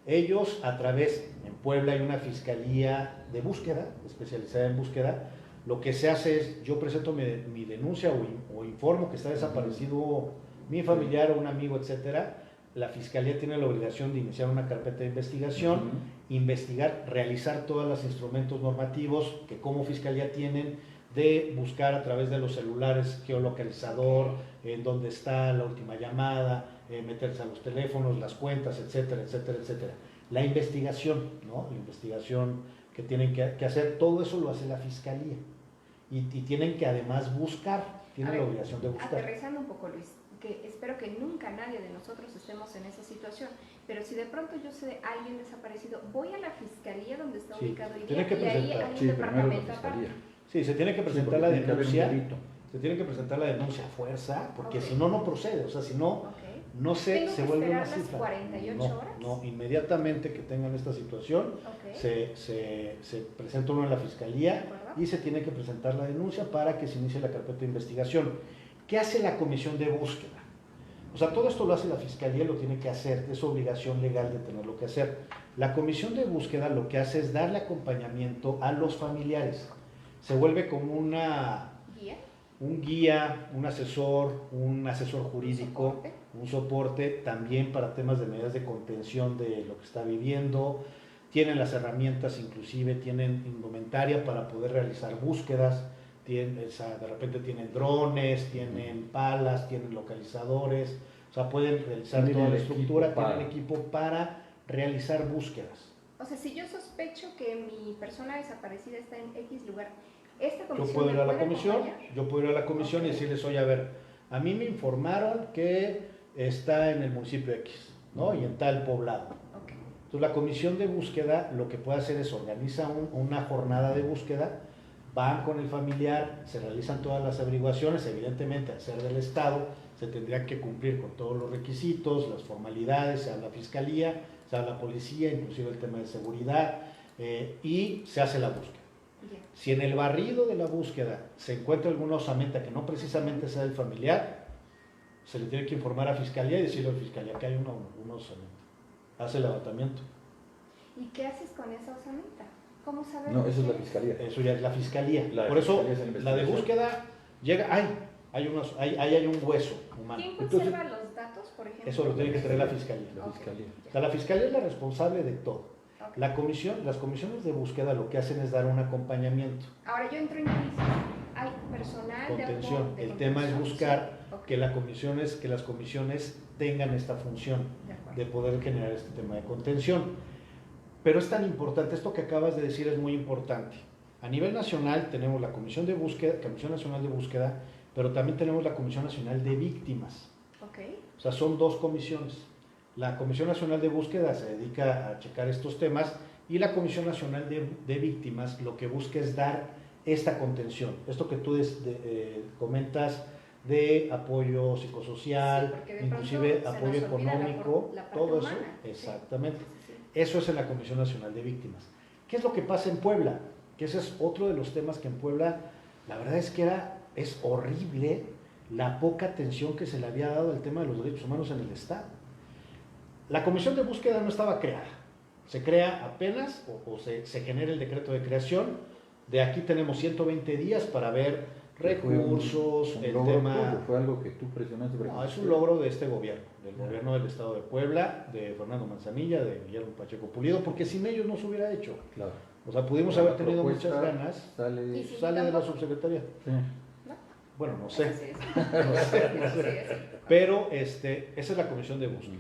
[SPEAKER 2] Ellos, a través, en Puebla hay una fiscalía de búsqueda, especializada en búsqueda. Lo que se hace es, yo presento mi denuncia o informo que está desaparecido mi familiar o un amigo, etcétera. La fiscalía tiene la obligación de iniciar una carpeta de investigación, investigar, realizar todos los instrumentos normativos que como fiscalía tienen, de buscar a través de los celulares geolocalizador, en dónde está la última llamada, meterse a los teléfonos, las cuentas, etcétera, etcétera, etcétera. La investigación, ¿no? La investigación que tienen que hacer, todo eso lo hace la fiscalía. Y tienen que además buscar, tienen la obligación de buscar.
[SPEAKER 3] Aterrizando un poco, Luis, que espero que nunca nadie de nosotros estemos en esa situación, pero si de pronto yo sé de alguien desaparecido, voy a la fiscalía donde está ubicado hoy día, y ahí hay un departamento aparte.
[SPEAKER 2] Sí, se tiene que presentar la denuncia. Se tiene que presentar la denuncia a fuerza, porque si no, no procede. O sea, si no, no se vuelve una cifra.
[SPEAKER 3] 48 horas?
[SPEAKER 2] No, inmediatamente que tengan esta situación, se presenta uno en la fiscalía y se tiene que presentar la denuncia para que se inicie la carpeta de investigación. ¿Qué hace la comisión de búsqueda? O sea, todo esto lo hace la fiscalía, lo tiene que hacer, es obligación legal de tenerlo que hacer. La comisión de búsqueda lo que hace es darle acompañamiento a los familiares. se vuelve como un guía, un asesor jurídico, un soporte también para temas de medidas de contención de lo que está viviendo. Tienen las herramientas, inclusive tienen indumentaria para poder realizar búsquedas. De repente tienen drones, tienen palas, tienen localizadores, o sea, pueden realizar toda la estructura, tienen equipo para realizar búsquedas.
[SPEAKER 3] O sea, si yo sospecho que mi persona desaparecida está en X lugar, ¿esta comisión
[SPEAKER 2] yo puedo ir a la comisión,
[SPEAKER 3] okay,
[SPEAKER 2] y decirles, oye, a ver, a mí me informaron que está en el municipio X, ¿no? Y en tal poblado.
[SPEAKER 3] Okay.
[SPEAKER 2] Entonces la comisión de búsqueda lo que puede hacer es organizar una jornada de búsqueda, van con el familiar, se realizan todas las averiguaciones, evidentemente al ser del Estado se tendría que cumplir con todos los requisitos, las formalidades, se habla fiscalía, se habla policía, inclusive el tema de seguridad, y se hace la búsqueda.
[SPEAKER 3] Yeah.
[SPEAKER 2] Si en el barrido de la búsqueda se encuentra alguna osamenta que no precisamente sea del familiar, se le tiene que informar a fiscalía y decirle a la fiscalía que hay una osamenta. Hace el levantamiento.
[SPEAKER 3] ¿Y qué haces con esa osamenta? ¿Cómo saber?
[SPEAKER 1] No, eso es la fiscalía.
[SPEAKER 2] Eso ya es la fiscalía.
[SPEAKER 1] Por
[SPEAKER 2] eso, la de búsqueda llega, hay un hueso humano.
[SPEAKER 3] ¿Quién conserva los datos, por ejemplo?
[SPEAKER 2] Eso lo tiene que traer la fiscalía. O sea, la fiscalía es la responsable de todo.
[SPEAKER 3] Okay.
[SPEAKER 2] Las comisiones de búsqueda lo que hacen es dar un acompañamiento.
[SPEAKER 3] Ahora yo entro en crisis. Hay personal
[SPEAKER 2] contención. El tema es buscar que las comisiones tengan esta función de poder generar este tema de contención. Pero es tan importante, esto que acabas de decir es muy importante. A nivel nacional tenemos la Comisión Nacional de Búsqueda, pero también tenemos la Comisión Nacional de Víctimas.
[SPEAKER 3] Okay.
[SPEAKER 2] O sea, son dos comisiones. La Comisión Nacional de Búsqueda se dedica a checar estos temas y la Comisión Nacional de Víctimas lo que busca es dar esta contención. Esto que tú comentas de apoyo psicosocial,
[SPEAKER 3] sí,
[SPEAKER 2] inclusive apoyo económico, todo eso,
[SPEAKER 3] humana.
[SPEAKER 2] exactamente.
[SPEAKER 3] Sí.
[SPEAKER 2] Eso es en la Comisión Nacional de Víctimas. ¿Qué es lo que pasa en Puebla? Que ese es otro de los temas que en Puebla, la verdad es que es horrible la poca atención que se le había dado al tema de los derechos humanos en el Estado. La Comisión de Búsqueda no estaba creada. Se crea apenas, o se genera el decreto de creación. De aquí tenemos 120 días para ver recursos,
[SPEAKER 1] un
[SPEAKER 2] el
[SPEAKER 1] logro,
[SPEAKER 2] tema...
[SPEAKER 1] ¿fue algo que tú presionaste?
[SPEAKER 2] No, es un logro de este gobierno, del gobierno del Estado de Puebla, de Fernando Manzanilla, de Guillermo Pacheco Pulido, porque sin ellos no se hubiera hecho.
[SPEAKER 1] Claro.
[SPEAKER 2] O sea, pudimos haber tenido muchas ganas.
[SPEAKER 1] Sale
[SPEAKER 2] de la subsecretaría.
[SPEAKER 1] Sí.
[SPEAKER 3] ¿No?
[SPEAKER 2] Bueno, no sé.
[SPEAKER 3] Sí.
[SPEAKER 2] No sé. Pero esa es la comisión de búsqueda.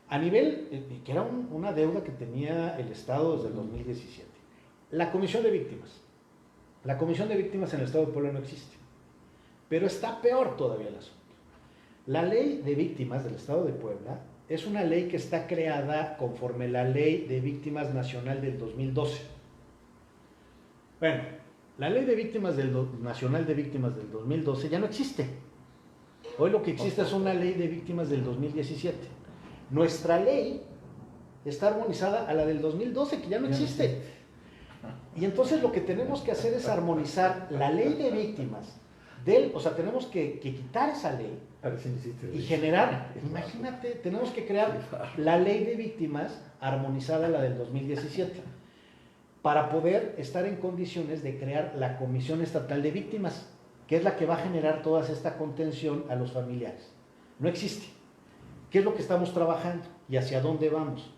[SPEAKER 2] A nivel, que era una deuda que tenía el Estado desde el 2017. La comisión de víctimas. La comisión de víctimas en el Estado de Puebla no existe. Pero está peor todavía el asunto. La ley de víctimas del Estado de Puebla es una ley que está creada conforme la Ley de Víctimas Nacional del 2012. Bueno, la Ley de Víctimas Nacional de Víctimas del 2012 ya no existe. Hoy lo que existe es una Ley de Víctimas del 2017. Nuestra ley está armonizada a la del 2012, que ya no existe. Y entonces lo que tenemos que hacer es armonizar la Ley de Víctimas o sea, tenemos que quitar esa ley y generar, imagínate, tenemos que crear la Ley de Víctimas armonizada a la del 2017 para poder estar en condiciones de crear la Comisión Estatal de Víctimas, que es la que va a generar toda esta contención a los familiares. No existe. ¿Qué es lo que estamos trabajando y hacia dónde vamos?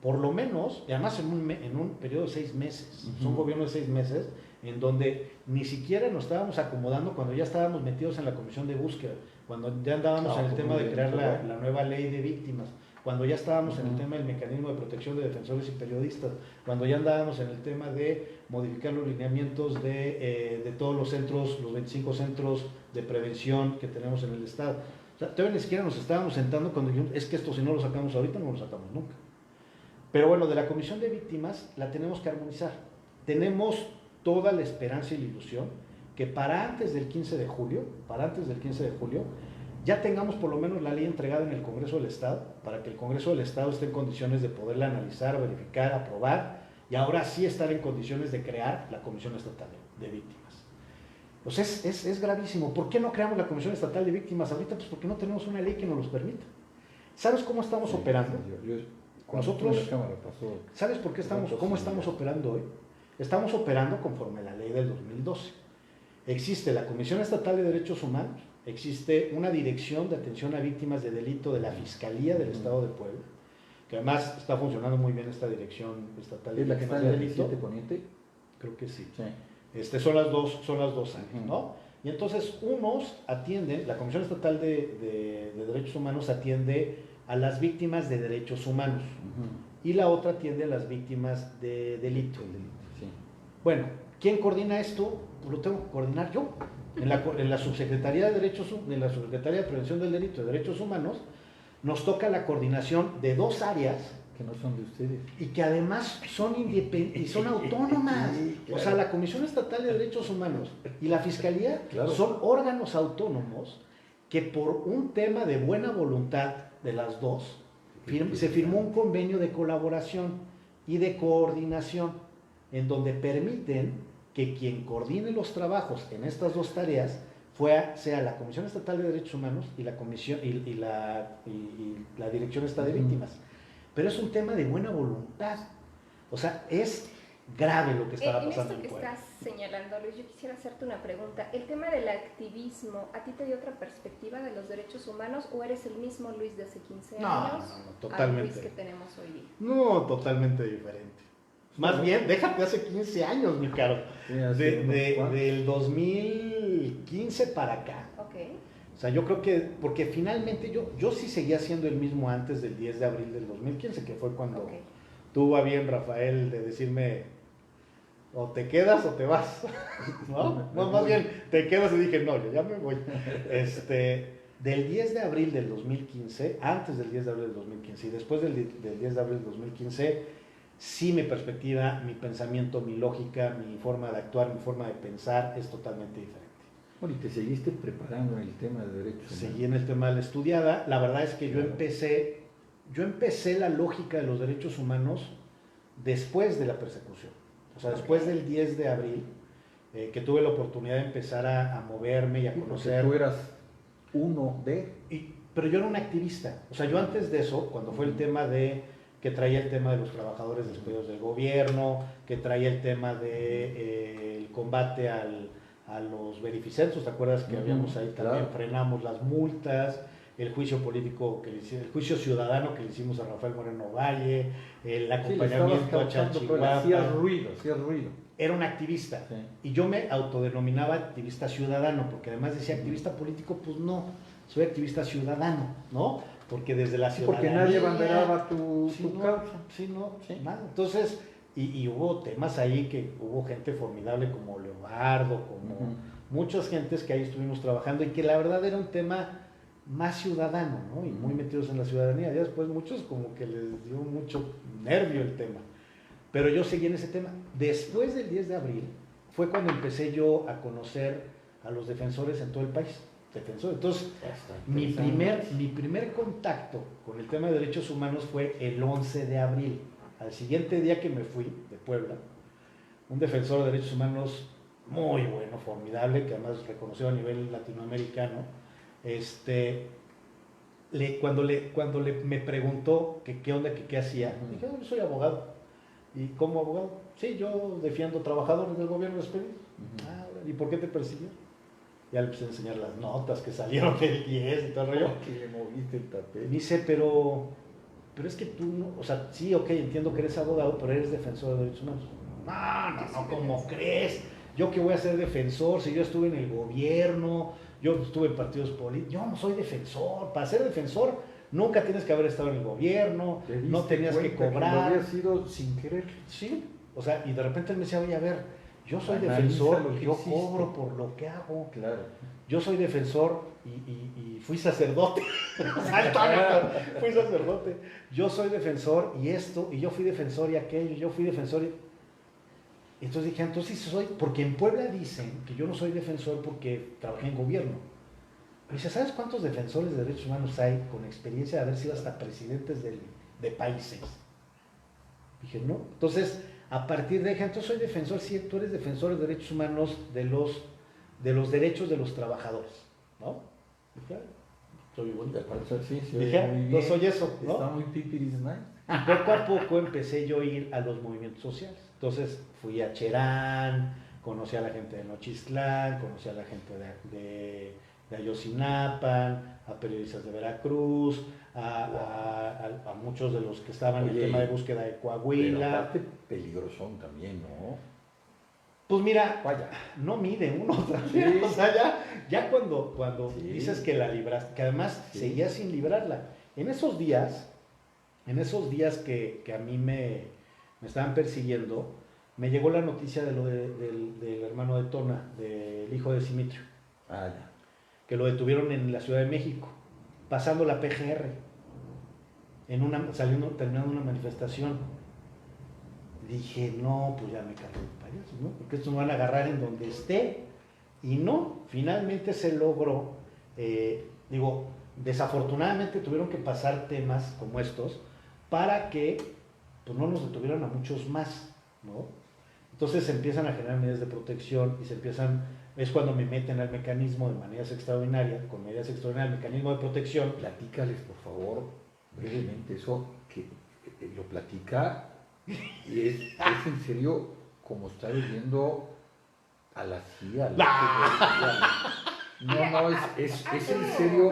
[SPEAKER 2] Por lo menos, y además en un periodo de 6 meses, son gobiernos de 6 meses, en donde ni siquiera nos estábamos acomodando cuando ya estábamos metidos en la comisión de búsqueda, cuando ya andábamos en el tema de crear la nueva ley de víctimas, cuando ya estábamos en el tema del mecanismo de protección de defensores y periodistas, cuando ya andábamos en el tema de modificar los lineamientos de todos los centros, los 25 centros de prevención que tenemos en el Estado. O sea, todavía ni siquiera nos estábamos sentando cuando dijimos, es que esto si no lo sacamos ahorita, no lo sacamos nunca. Pero bueno, de la comisión de víctimas la tenemos que armonizar. Tenemos toda la esperanza y la ilusión que para antes del 15 de julio, ya tengamos por lo menos la ley entregada en el Congreso del Estado, para que el Congreso del Estado esté en condiciones de poderla analizar, verificar, aprobar, y ahora sí estar en condiciones de crear la Comisión Estatal de Víctimas. Pues es gravísimo. ¿Por qué no creamos la Comisión Estatal de Víctimas ahorita? Pues porque no tenemos una ley que nos los permita. ¿Sabes cómo estamos operando? Nosotros, ¿sabes por qué cómo estamos operando hoy? Estamos operando conforme a la ley del 2012. Existe la Comisión Estatal de Derechos Humanos, existe una Dirección de Atención a Víctimas de Delito de la Fiscalía del Estado de Puebla, que además está funcionando muy bien esta Dirección Estatal de
[SPEAKER 1] ¿Es la que
[SPEAKER 2] Víctimas
[SPEAKER 1] está
[SPEAKER 2] de
[SPEAKER 1] en el
[SPEAKER 2] Delito.
[SPEAKER 1] 17 Poniente?
[SPEAKER 2] Creo que sí.
[SPEAKER 1] Sí.
[SPEAKER 2] Son las dos áreas, ¿no? Y entonces unos atienden, la Comisión Estatal de Derechos Humanos atiende a las víctimas de derechos humanos y la otra atiende a las víctimas de delito.
[SPEAKER 1] Sí.
[SPEAKER 2] Bueno, ¿quién coordina esto? Pues lo tengo que coordinar yo. En la Subsecretaría de la Subsecretaría de Prevención del Delito y Derechos Humanos nos toca la coordinación de dos áreas
[SPEAKER 1] Que no son de ustedes.
[SPEAKER 2] y que además son independientes y son autónomas.
[SPEAKER 1] Sí, claro.
[SPEAKER 2] O sea, la Comisión Estatal de Derechos Humanos y la Fiscalía
[SPEAKER 1] Claro.
[SPEAKER 2] son órganos autónomos que por un tema de buena voluntad de las dos se firmó un convenio de colaboración y de coordinación en donde permiten que quien coordine los trabajos en estas dos tareas sea la Comisión Estatal de Derechos Humanos y la Comisión y la Dirección Estatal de Víctimas. Pero es un tema de buena voluntad. O sea, es grave lo que estaba pasando
[SPEAKER 3] en esto que
[SPEAKER 2] Puebla.
[SPEAKER 3] estás señalando, Luis, yo quisiera hacerte una pregunta. ¿El tema del activismo, a ti te dio otra perspectiva de los derechos humanos o eres el mismo Luis de hace 15 años
[SPEAKER 2] No, totalmente.
[SPEAKER 3] al Luis que tenemos hoy día?
[SPEAKER 2] No, totalmente diferente. Más bien, déjate hace 15 años, mi caro.
[SPEAKER 1] Sí,
[SPEAKER 2] Del 2015 para acá.
[SPEAKER 3] Ok.
[SPEAKER 2] O sea, yo creo que, porque finalmente yo sí seguía siendo el mismo antes del 10 de abril del 2015, que fue cuando tuvo a bien Rafael de decirme, o te quedas o te vas, ¿no? No, más bien, te quedas y dije, no, yo ya me voy. Del 10 de abril del 2015, antes del 10 de abril del 2015 y después del 10 de abril del 2015, sí mi perspectiva, mi pensamiento, mi lógica, mi forma de actuar, mi forma de pensar es totalmente diferente.
[SPEAKER 1] Bueno, y te seguiste preparando en el tema de derechos humanos.
[SPEAKER 2] Seguí en el tema de la estudiada. La verdad es que yo empecé la lógica de los derechos humanos después de la persecución. O sea, después del 10 de abril, que tuve la oportunidad de empezar a moverme y a conocer.
[SPEAKER 1] Tú eras uno de...
[SPEAKER 2] Pero yo era un activista. O sea, yo antes de eso, cuando fue el tema que traía el tema de los trabajadores despedidos del gobierno, que traía el tema del combate a los verificentos, ¿te acuerdas que habíamos ahí también?
[SPEAKER 1] Claro.
[SPEAKER 2] Frenamos las multas, el juicio político, el juicio ciudadano que le hicimos a Rafael Moreno Valle, el acompañamiento a Chalchihuahua.
[SPEAKER 1] Hacía ruido.
[SPEAKER 2] Era un activista, sí. Y yo me autodenominaba activista ciudadano, porque además decía activista político, pues no, soy activista ciudadano, ¿no? Porque desde la ciudadanía...
[SPEAKER 1] Porque nadie abanderaba tu causa.
[SPEAKER 2] Sí, nada. Entonces... Y hubo temas ahí que hubo gente formidable como Leobardo, como muchas gentes que ahí estuvimos trabajando y que la verdad era un tema más ciudadano, ¿no? Y muy metidos en la ciudadanía. Ya después muchos como que les dio mucho nervio el tema. Pero yo seguí en ese tema. Después del 10 de abril fue cuando empecé yo a conocer a los defensores en todo el país. Defensores. Entonces, mi primer contacto con el tema de derechos humanos fue el 11 de abril. Al siguiente día que me fui de Puebla, un defensor de derechos humanos muy bueno, formidable, que además reconoció a nivel latinoamericano, cuando me preguntó que qué onda, que qué hacía, dije, yo soy abogado. ¿Y cómo abogado? Sí, yo defiendo trabajadores del gobierno despedidos. ¿Y por qué te persiguió? Ya le empecé a enseñar las notas que salieron del 10 y todo el rollo.
[SPEAKER 1] Que le moviste el tapete.
[SPEAKER 2] Me dice, pero es que tú, no, o sea, sí, ok, entiendo que eres abogado, pero eres defensor de derechos humanos. No, ¿cómo crees? ¿Yo qué voy a ser defensor si yo estuve en el gobierno, yo estuve en partidos políticos? Yo no soy defensor. Para ser defensor nunca tienes que haber estado en el gobierno, no tenías que cobrar.
[SPEAKER 1] Que lo había sido sin querer.
[SPEAKER 2] Sí, o sea, y de repente él me decía, oye, a ver, yo soy defensor, yo cobro por lo que hago.
[SPEAKER 1] Claro.
[SPEAKER 2] Yo soy defensor y fui sacerdote. Fui sacerdote. Yo soy defensor y esto, y yo fui defensor y aquello, yo fui defensor y... Entonces dije, entonces soy... Porque en Puebla dicen que yo no soy defensor porque trabajé en gobierno. Me dice, ¿sabes cuántos defensores de derechos humanos hay con experiencia de haber sido hasta presidentes de países? Dije, no. Entonces, a partir de ahí, entonces soy defensor, sí, tú eres defensor de derechos humanos de los derechos de los trabajadores, ¿no? Dije, soy bonito.
[SPEAKER 1] Sí,
[SPEAKER 2] dije, no soy eso, ¿no?
[SPEAKER 1] Está muy pipiris, ¿no?
[SPEAKER 2] Poco a poco empecé yo a ir a los movimientos sociales. Entonces fui a Cherán, conocí a la gente de Nochistlán, conocí a la gente de Ayotzinapan, a periodistas de Veracruz, a muchos de los que estaban en el tema de búsqueda de Coahuila.
[SPEAKER 1] Pero aparte peligrosón también, ¿no?
[SPEAKER 2] Pues mira,
[SPEAKER 1] Vaya.
[SPEAKER 2] no mide uno también. Sí. O sea, ya cuando sí. Dices que la libraste, que además sí. Seguías sin librarla. En esos días que a mí me estaban persiguiendo, me llegó la noticia de lo del hermano de Tona, del hijo de Simitrio.
[SPEAKER 1] Ah, ya.
[SPEAKER 2] Que lo detuvieron en la Ciudad de México, pasando la PGR, terminando una manifestación. Dije, no, pues ya me cargo de payaso, ¿no? Porque estos me van a agarrar en donde esté. Y no, finalmente se logró. Desafortunadamente tuvieron que pasar temas como estos para que pues, no nos detuvieran a muchos más, ¿no? Entonces se empiezan a generar medidas de protección y es cuando me meten al mecanismo de maneras extraordinarias, con medidas extraordinarias, el mecanismo de protección.
[SPEAKER 1] Platícales, por favor, brevemente eso, que lo platica, y es en serio como estar viendo a la CIA. No, es en serio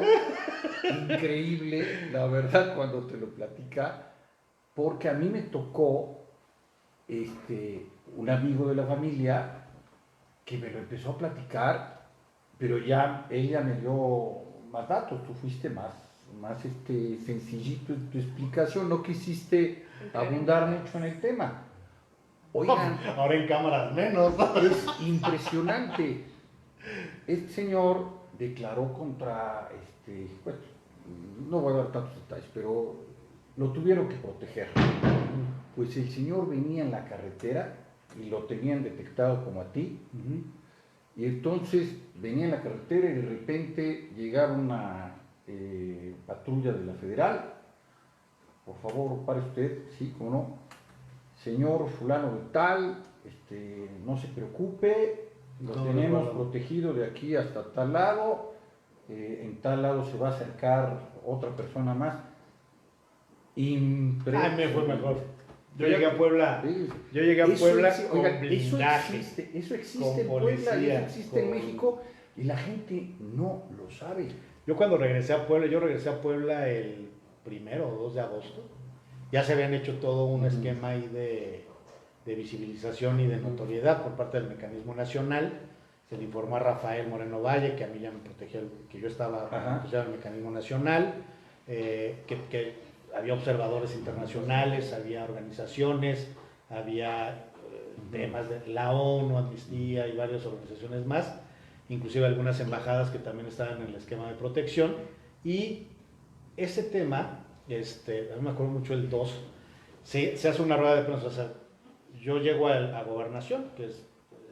[SPEAKER 1] increíble, la verdad, cuando te lo platica, porque a mí me tocó un amigo de la familia que me lo empezó a platicar, pero ya ella me dio más datos, tú fuiste más sencillito en tu explicación, no quisiste abundar mucho en el tema.
[SPEAKER 2] Oigan, ahora en cámaras menos.
[SPEAKER 1] Es impresionante. Este señor declaró contra, pues, no voy a dar tantos detalles, pero lo tuvieron que proteger. Pues el señor venía en la carretera y lo tenían detectado como a ti, y entonces venía en la carretera y de repente llegaba una patrulla de la Federal. Por favor, pare usted, sí, cómo no. Señor fulano de tal, no se preocupe, lo tenemos protegido de aquí hasta tal lado, en tal lado se va a acercar otra persona más.
[SPEAKER 2] Me fue mejor. Yo llegué a Puebla con blindaje.
[SPEAKER 1] Eso existe en Puebla, y eso existe en México, y la gente no lo sabe.
[SPEAKER 2] Yo cuando regresé a Puebla, el 1 o 2 de agosto, ya se habían hecho todo un esquema ahí de visibilización y de notoriedad por parte del mecanismo nacional. Se le informó a Rafael Moreno Valle, que a mí ya me protegía, que yo estaba protegido del mecanismo nacional, que había observadores internacionales, había organizaciones, había temas de la ONU, Amnistía y varias organizaciones más, inclusive algunas embajadas que también estaban en el esquema de protección. Y ese tema, a mí me acuerdo mucho el 2, se hace una rueda de prensa. O sea, yo llego a Gobernación, que es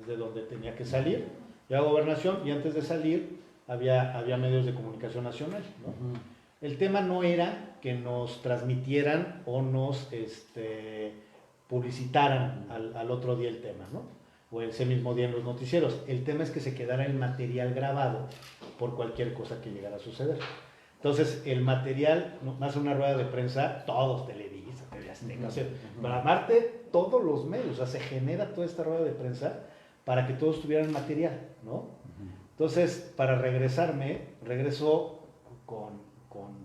[SPEAKER 2] de donde tenía que salir, llego a Gobernación y antes de salir había medios de comunicación nacional, ¿no? El tema no era que nos transmitieran o nos publicitaran al otro día el tema, ¿no? O ese mismo día en los noticieros. El tema es que se quedara el material grabado por cualquier cosa que llegara a suceder. Entonces, el material, más una rueda de prensa, todos, Televisa, TV Azteca, para armarte todos los medios, o sea, se genera toda esta rueda de prensa para que todos tuvieran material, ¿no? Entonces, para regresó con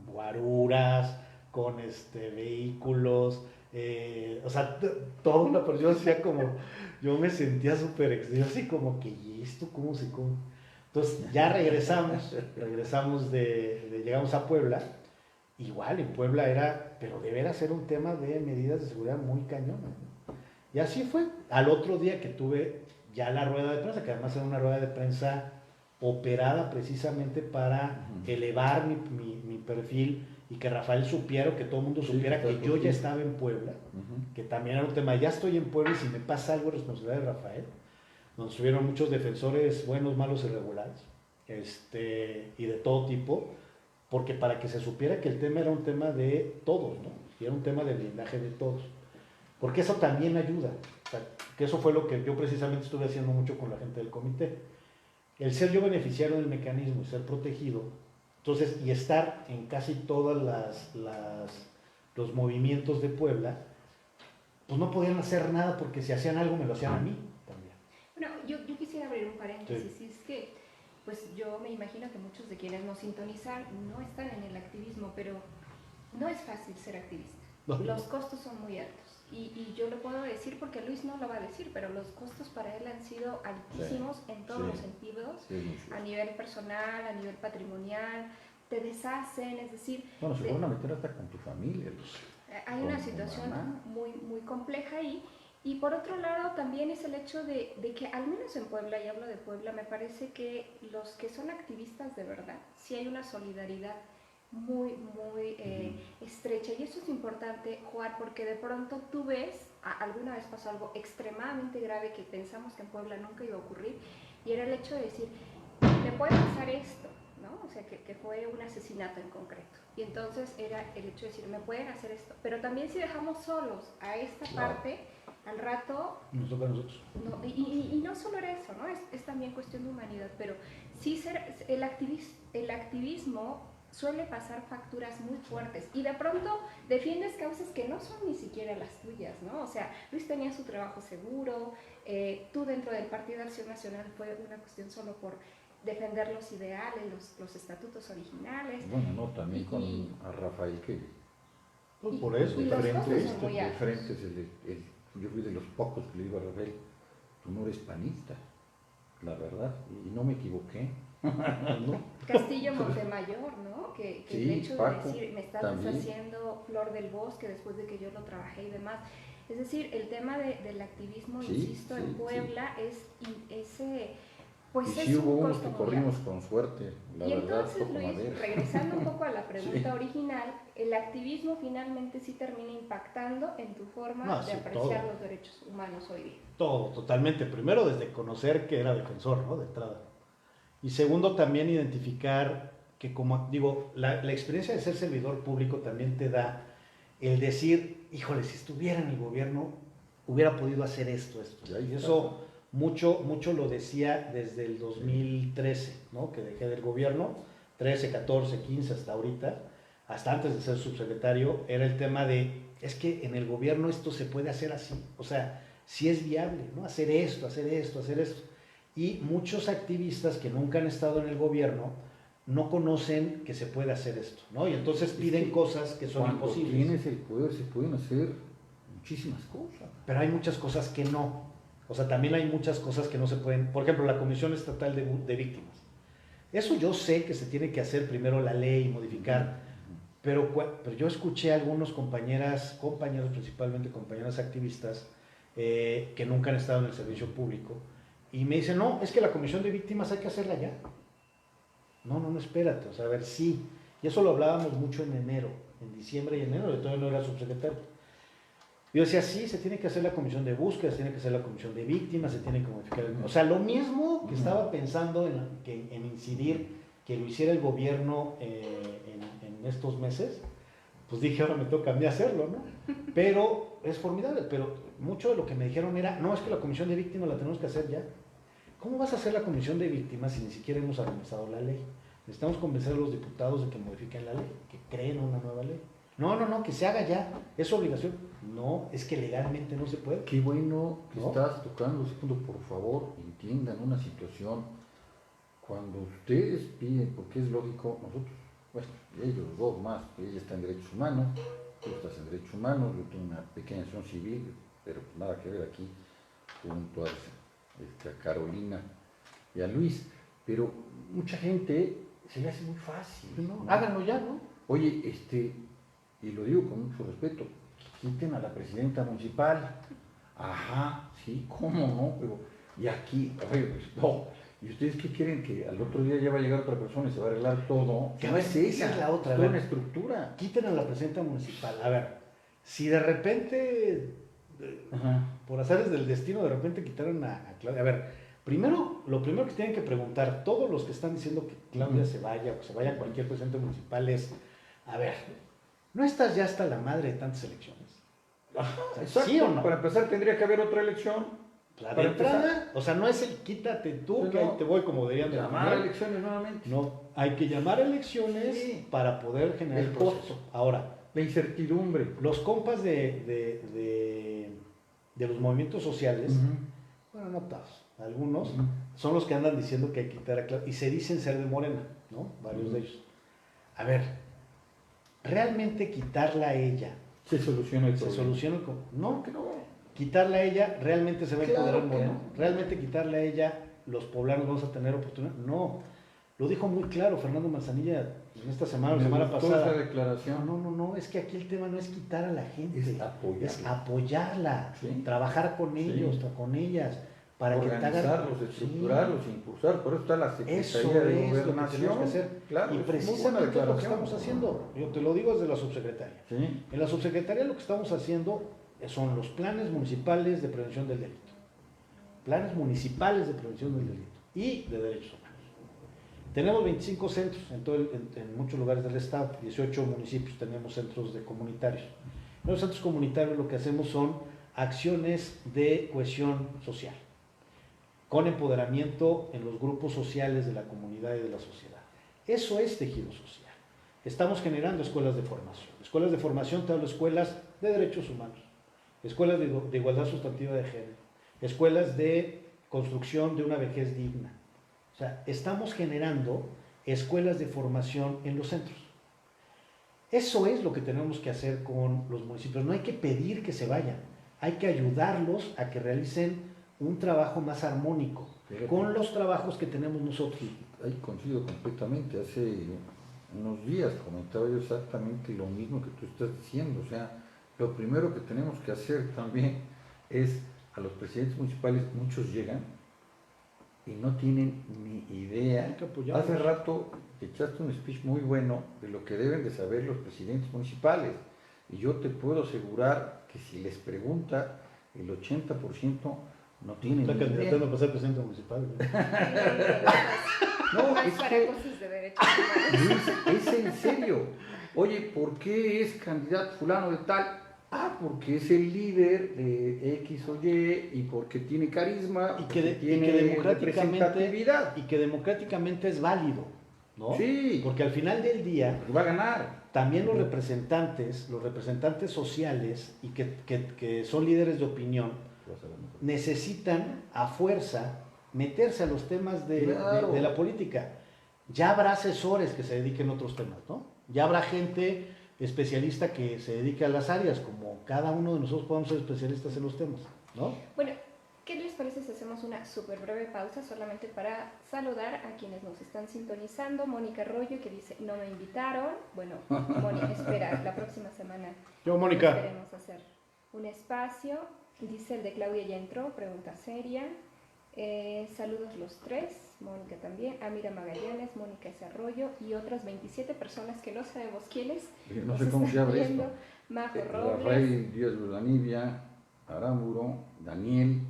[SPEAKER 2] guaruras, con vehículos, o sea, todo una persona, yo me sentía súper extraño, así como que, ¿y esto cómo se come? Entonces ya llegamos a Puebla, igual en Puebla pero de veras era un tema de medidas de seguridad muy cañón, ¿no? Y así fue, al otro día que tuve ya la rueda de prensa, que además era una rueda de prensa operada precisamente para elevar mi perfil y que Rafael supiera, que todo el mundo supiera que yo ya estaba en Puebla, que también era un tema, ya estoy en Puebla y si me pasa algo es responsabilidad de Rafael, donde estuvieron muchos defensores buenos, malos y regulares, y de todo tipo, porque para que se supiera que el tema era un tema de todos, ¿no? Y era un tema de blindaje de todos, porque eso también ayuda, o sea, que eso fue lo que yo precisamente estuve haciendo mucho con la gente del comité. El ser yo beneficiario del mecanismo y ser protegido, entonces, y estar en casi todas las los movimientos de Puebla, pues no podían hacer nada porque si hacían algo me lo hacían a mí también.
[SPEAKER 3] Bueno, yo quisiera abrir un paréntesis, y es que pues yo me imagino que muchos de quienes nos sintonizan no están en el activismo, pero no es fácil ser activista.
[SPEAKER 2] No.
[SPEAKER 3] Los costos son muy altos. Y yo lo puedo decir porque Luis no lo va a decir, pero los costos para él han sido altísimos en todos los sentidos, a nivel personal, a nivel patrimonial, te deshacen, es decir...
[SPEAKER 1] Bueno, se van a meter hasta con tu familia.
[SPEAKER 3] Hay una situación muy, muy compleja ahí. Y por otro lado también es el hecho de que al menos en Puebla, y hablo de Puebla, me parece que los que son activistas de verdad, sí hay una solidaridad muy, muy estrecha. Y eso es importante, Juan, porque de pronto tú ves, alguna vez pasó algo extremadamente grave que pensamos que en Puebla nunca iba a ocurrir, y era el hecho de decir, me puede pasar esto, ¿no? O sea, que fue un asesinato en concreto. Y entonces era el hecho de decir, me pueden hacer esto. Pero también si dejamos solos a esta parte, al rato...
[SPEAKER 2] Nos toca a nosotros.
[SPEAKER 3] No, y no solo era eso, ¿no? Es también cuestión de humanidad, pero sí el activismo suele pasar facturas muy fuertes y de pronto defiendes causas que no son ni siquiera las tuyas, ¿no? O sea, Luis tenía su trabajo seguro, tú dentro del Partido de Acción Nacional fue una cuestión solo por defender los ideales, los estatutos originales.
[SPEAKER 1] Bueno, no, también con a Rafael que...
[SPEAKER 2] Pues por eso,
[SPEAKER 3] y
[SPEAKER 1] de
[SPEAKER 3] los
[SPEAKER 1] frente,
[SPEAKER 3] costos son muy
[SPEAKER 1] de
[SPEAKER 3] altos.
[SPEAKER 1] frente yo fui de los pocos que le digo a Rafael, tú no eres panista, la verdad, y no me equivoqué. ¿No?
[SPEAKER 3] Castillo Montemayor, ¿no? Que
[SPEAKER 1] Sí,
[SPEAKER 3] el hecho
[SPEAKER 1] Paco,
[SPEAKER 3] de decir, me estás
[SPEAKER 1] también.
[SPEAKER 3] deshaciendo Flor del Bosque después de que yo lo trabajé y demás. Es decir, el tema del activismo,
[SPEAKER 1] Sí,
[SPEAKER 3] insisto,
[SPEAKER 1] sí,
[SPEAKER 3] en Puebla es ese... Pues
[SPEAKER 1] y
[SPEAKER 3] es
[SPEAKER 1] sí hubo
[SPEAKER 3] un
[SPEAKER 1] unos
[SPEAKER 3] costo
[SPEAKER 1] que
[SPEAKER 3] muy
[SPEAKER 1] corrimos
[SPEAKER 3] alto.
[SPEAKER 1] con suerte, la
[SPEAKER 3] Y
[SPEAKER 1] verdad,
[SPEAKER 3] entonces,
[SPEAKER 1] poco
[SPEAKER 3] Luis,
[SPEAKER 1] madera.
[SPEAKER 3] regresando un poco a la pregunta original, el activismo finalmente sí termina impactando en tu forma de
[SPEAKER 2] sí,
[SPEAKER 3] apreciar
[SPEAKER 2] todo.
[SPEAKER 3] los derechos humanos hoy día.
[SPEAKER 2] Todo, totalmente. Primero, desde conocer que era defensor, ¿no? De entrada. Y segundo, también identificar que, como digo, la experiencia de ser servidor público también te da el decir, híjole, si estuviera en el gobierno, hubiera podido hacer esto. Y eso mucho lo decía desde el 2013, ¿no? Que dejé del gobierno, 13, 14, 15, hasta ahorita, hasta antes de ser subsecretario, era el tema de, es que en el gobierno esto se puede hacer así, o sea, si es viable, ¿no? Hacer esto. Y muchos activistas que nunca han estado en el gobierno no conocen que se puede hacer esto, ¿no? Y entonces piden cosas que son imposibles.
[SPEAKER 1] Cuando tienes el poder se pueden hacer muchísimas cosas.
[SPEAKER 2] Pero hay muchas cosas que no. O sea, también hay muchas cosas que no se pueden. Por ejemplo, la Comisión Estatal de Víctimas. Eso yo sé que se tiene que hacer primero la ley, modificar. Pero yo escuché a algunos compañeros, principalmente compañeras activistas, que nunca han estado en el servicio público, y me dicen, no, es que la Comisión de Víctimas hay que hacerla ya. No, espérate, o sea, a ver, sí. Y eso lo hablábamos mucho en enero, en diciembre y enero, yo todavía no era subsecretario. Yo decía, sí, se tiene que hacer la comisión de búsqueda, se tiene que hacer la comisión de víctimas, se tiene que modificar. O sea, lo mismo que estaba pensando en incidir, que lo hiciera el gobierno en estos meses, pues dije, ahora me toca a mí hacerlo, ¿no? Pero es formidable, pero mucho de lo que me dijeron era, no, es que la comisión de víctimas la tenemos que hacer ya. ¿Cómo vas a hacer la comisión de víctimas si ni siquiera hemos armonizado la ley? Necesitamos convencer a los diputados de que modifiquen la ley, que creen una nueva ley. No, que se haga ya, es obligación. No, es que legalmente no se puede.
[SPEAKER 1] Qué bueno que estás tocando, segundo, por favor, entiendan una situación. Cuando ustedes piden, porque es lógico, nosotros, bueno, ellos dos más, ella está en derechos humanos, tú estás en derechos humanos, yo tengo una pequeña acción civil, pero nada que ver aquí, junto a Carolina y a Luis, pero mucha gente se le hace muy fácil.
[SPEAKER 2] No, háganlo ya, ¿no?
[SPEAKER 1] Oye, y lo digo con mucho respeto, quiten a la presidenta municipal. Ajá, sí, ¿cómo no? Pero, y aquí, a ver, no. ¿Y ustedes qué quieren? ¿Que al otro día ya va a llegar otra persona y se va a arreglar todo?
[SPEAKER 2] Que no es esa, es la otra.
[SPEAKER 1] Toda una estructura.
[SPEAKER 2] Quiten a la presidenta municipal. A ver, si de repente, por azares del destino, de repente quitaron a Claudia. A ver, lo primero que tienen que preguntar todos los que están diciendo que Claudia se vaya, o que se vaya cualquier presidente municipal es, a ver, ¿no estás ya hasta la madre de tantas elecciones?
[SPEAKER 1] Exacto.
[SPEAKER 2] ¿Sí o no?
[SPEAKER 1] Para empezar tendría que haber otra elección.
[SPEAKER 2] La de entrada, o sea, no es el quítate tú, pues que ahí te voy, como dirían de
[SPEAKER 1] llamar a elecciones nuevamente.
[SPEAKER 2] No, hay que llamar a elecciones para poder generar el proceso. Ahora,
[SPEAKER 1] La incertidumbre.
[SPEAKER 2] Los compas de los movimientos sociales, bueno, no todos, algunos, son los que andan diciendo que hay que quitar a Claudia, y se dicen ser de Morena, ¿no? Varios de ellos. A ver, ¿realmente quitarla a ella
[SPEAKER 1] Se soluciona el problema.
[SPEAKER 2] No,
[SPEAKER 1] que no.
[SPEAKER 2] quitarla a ella realmente se va a empoderar
[SPEAKER 1] Claro que
[SPEAKER 2] Morena.
[SPEAKER 1] no.
[SPEAKER 2] ¿Realmente quitarla a ella los poblanos vamos a tener oportunidad? No. Lo dijo muy claro Fernando Manzanilla en esta semana, la semana pasada.
[SPEAKER 1] Esa declaración.
[SPEAKER 2] No, es que aquí el tema no es quitar a la gente,
[SPEAKER 1] Es
[SPEAKER 2] apoyarla,
[SPEAKER 1] sí.
[SPEAKER 2] trabajar con ellos, con ellas, para
[SPEAKER 1] organizarlos,
[SPEAKER 2] que te hagan,
[SPEAKER 1] estructurarlos, impulsar. Por eso está la Secretaría
[SPEAKER 2] eso
[SPEAKER 1] de
[SPEAKER 2] es
[SPEAKER 1] Gobernación.
[SPEAKER 2] lo que tenemos que hacer.
[SPEAKER 1] Claro,
[SPEAKER 2] y precisamente es lo que estamos haciendo. Yo te lo digo desde la subsecretaria.
[SPEAKER 1] Sí.
[SPEAKER 2] En la subsecretaría lo que estamos haciendo son los planes municipales de prevención del delito. Planes municipales de prevención del delito y de derechos humanos. Tenemos 25 centros en muchos lugares del estado, 18 municipios tenemos centros de comunitarios. En los centros comunitarios lo que hacemos son acciones de cohesión social, con empoderamiento en los grupos sociales de la comunidad y de la sociedad. Eso es tejido social. Estamos generando escuelas de formación. Escuelas de formación, te hablo de escuelas de derechos humanos, escuelas de igualdad sustantiva de género, escuelas de construcción de una vejez digna. O sea, estamos generando escuelas de formación en los centros. Eso es lo que tenemos que hacer con los municipios. No hay que pedir que se vayan, hay que ayudarlos a que realicen un trabajo más armónico con los trabajos que tenemos nosotros.
[SPEAKER 1] Ahí coincido completamente. Hace unos días comentaba yo exactamente lo mismo que tú estás diciendo. O sea, lo primero que tenemos que hacer también es a los presidentes municipales, muchos llegan y no tienen ni idea. Hace rato echaste un speech muy bueno de lo que deben de saber los presidentes municipales. Y yo te puedo asegurar que si les pregunta, el 80% no tienen
[SPEAKER 2] ni idea. Está candidato para ser presidente municipal.
[SPEAKER 1] No, es
[SPEAKER 3] para
[SPEAKER 1] que
[SPEAKER 3] cosas de derechos humanos.
[SPEAKER 1] es en serio. Oye, ¿por qué es candidato fulano de tal? Ah, porque es el líder de X o Y y porque tiene carisma
[SPEAKER 2] y que
[SPEAKER 1] tiene representatividad.
[SPEAKER 2] Y que democráticamente es válido, ¿no?
[SPEAKER 1] Sí.
[SPEAKER 2] Porque al final del día
[SPEAKER 1] va a ganar.
[SPEAKER 2] También los representantes sociales y que son líderes de opinión, necesitan a fuerza meterse a los temas de la política. Ya habrá asesores que se dediquen a otros temas, ¿no? Ya habrá gente especialista que se dedique a las áreas, como cada uno de nosotros podemos ser especialistas en los temas, ¿no?
[SPEAKER 3] Bueno, ¿qué les parece si hacemos una súper breve pausa solamente para saludar a quienes nos están sintonizando? Mónica Arroyo, que dice, no me invitaron. Bueno, Mónica, espera, la próxima semana
[SPEAKER 2] yo, Mónica,
[SPEAKER 3] queremos hacer un espacio. Dice el de Claudia ya entró, pregunta seria. Saludos los tres, Mónica también, Amira Magallanes, Mónica S. Arroyo y otras 27 personas que no sabemos quiénes.
[SPEAKER 1] No sé cómo se llama esto.
[SPEAKER 3] Majo Robles,
[SPEAKER 1] Rey Díaz Bulanivia, Aramburo, Daniel,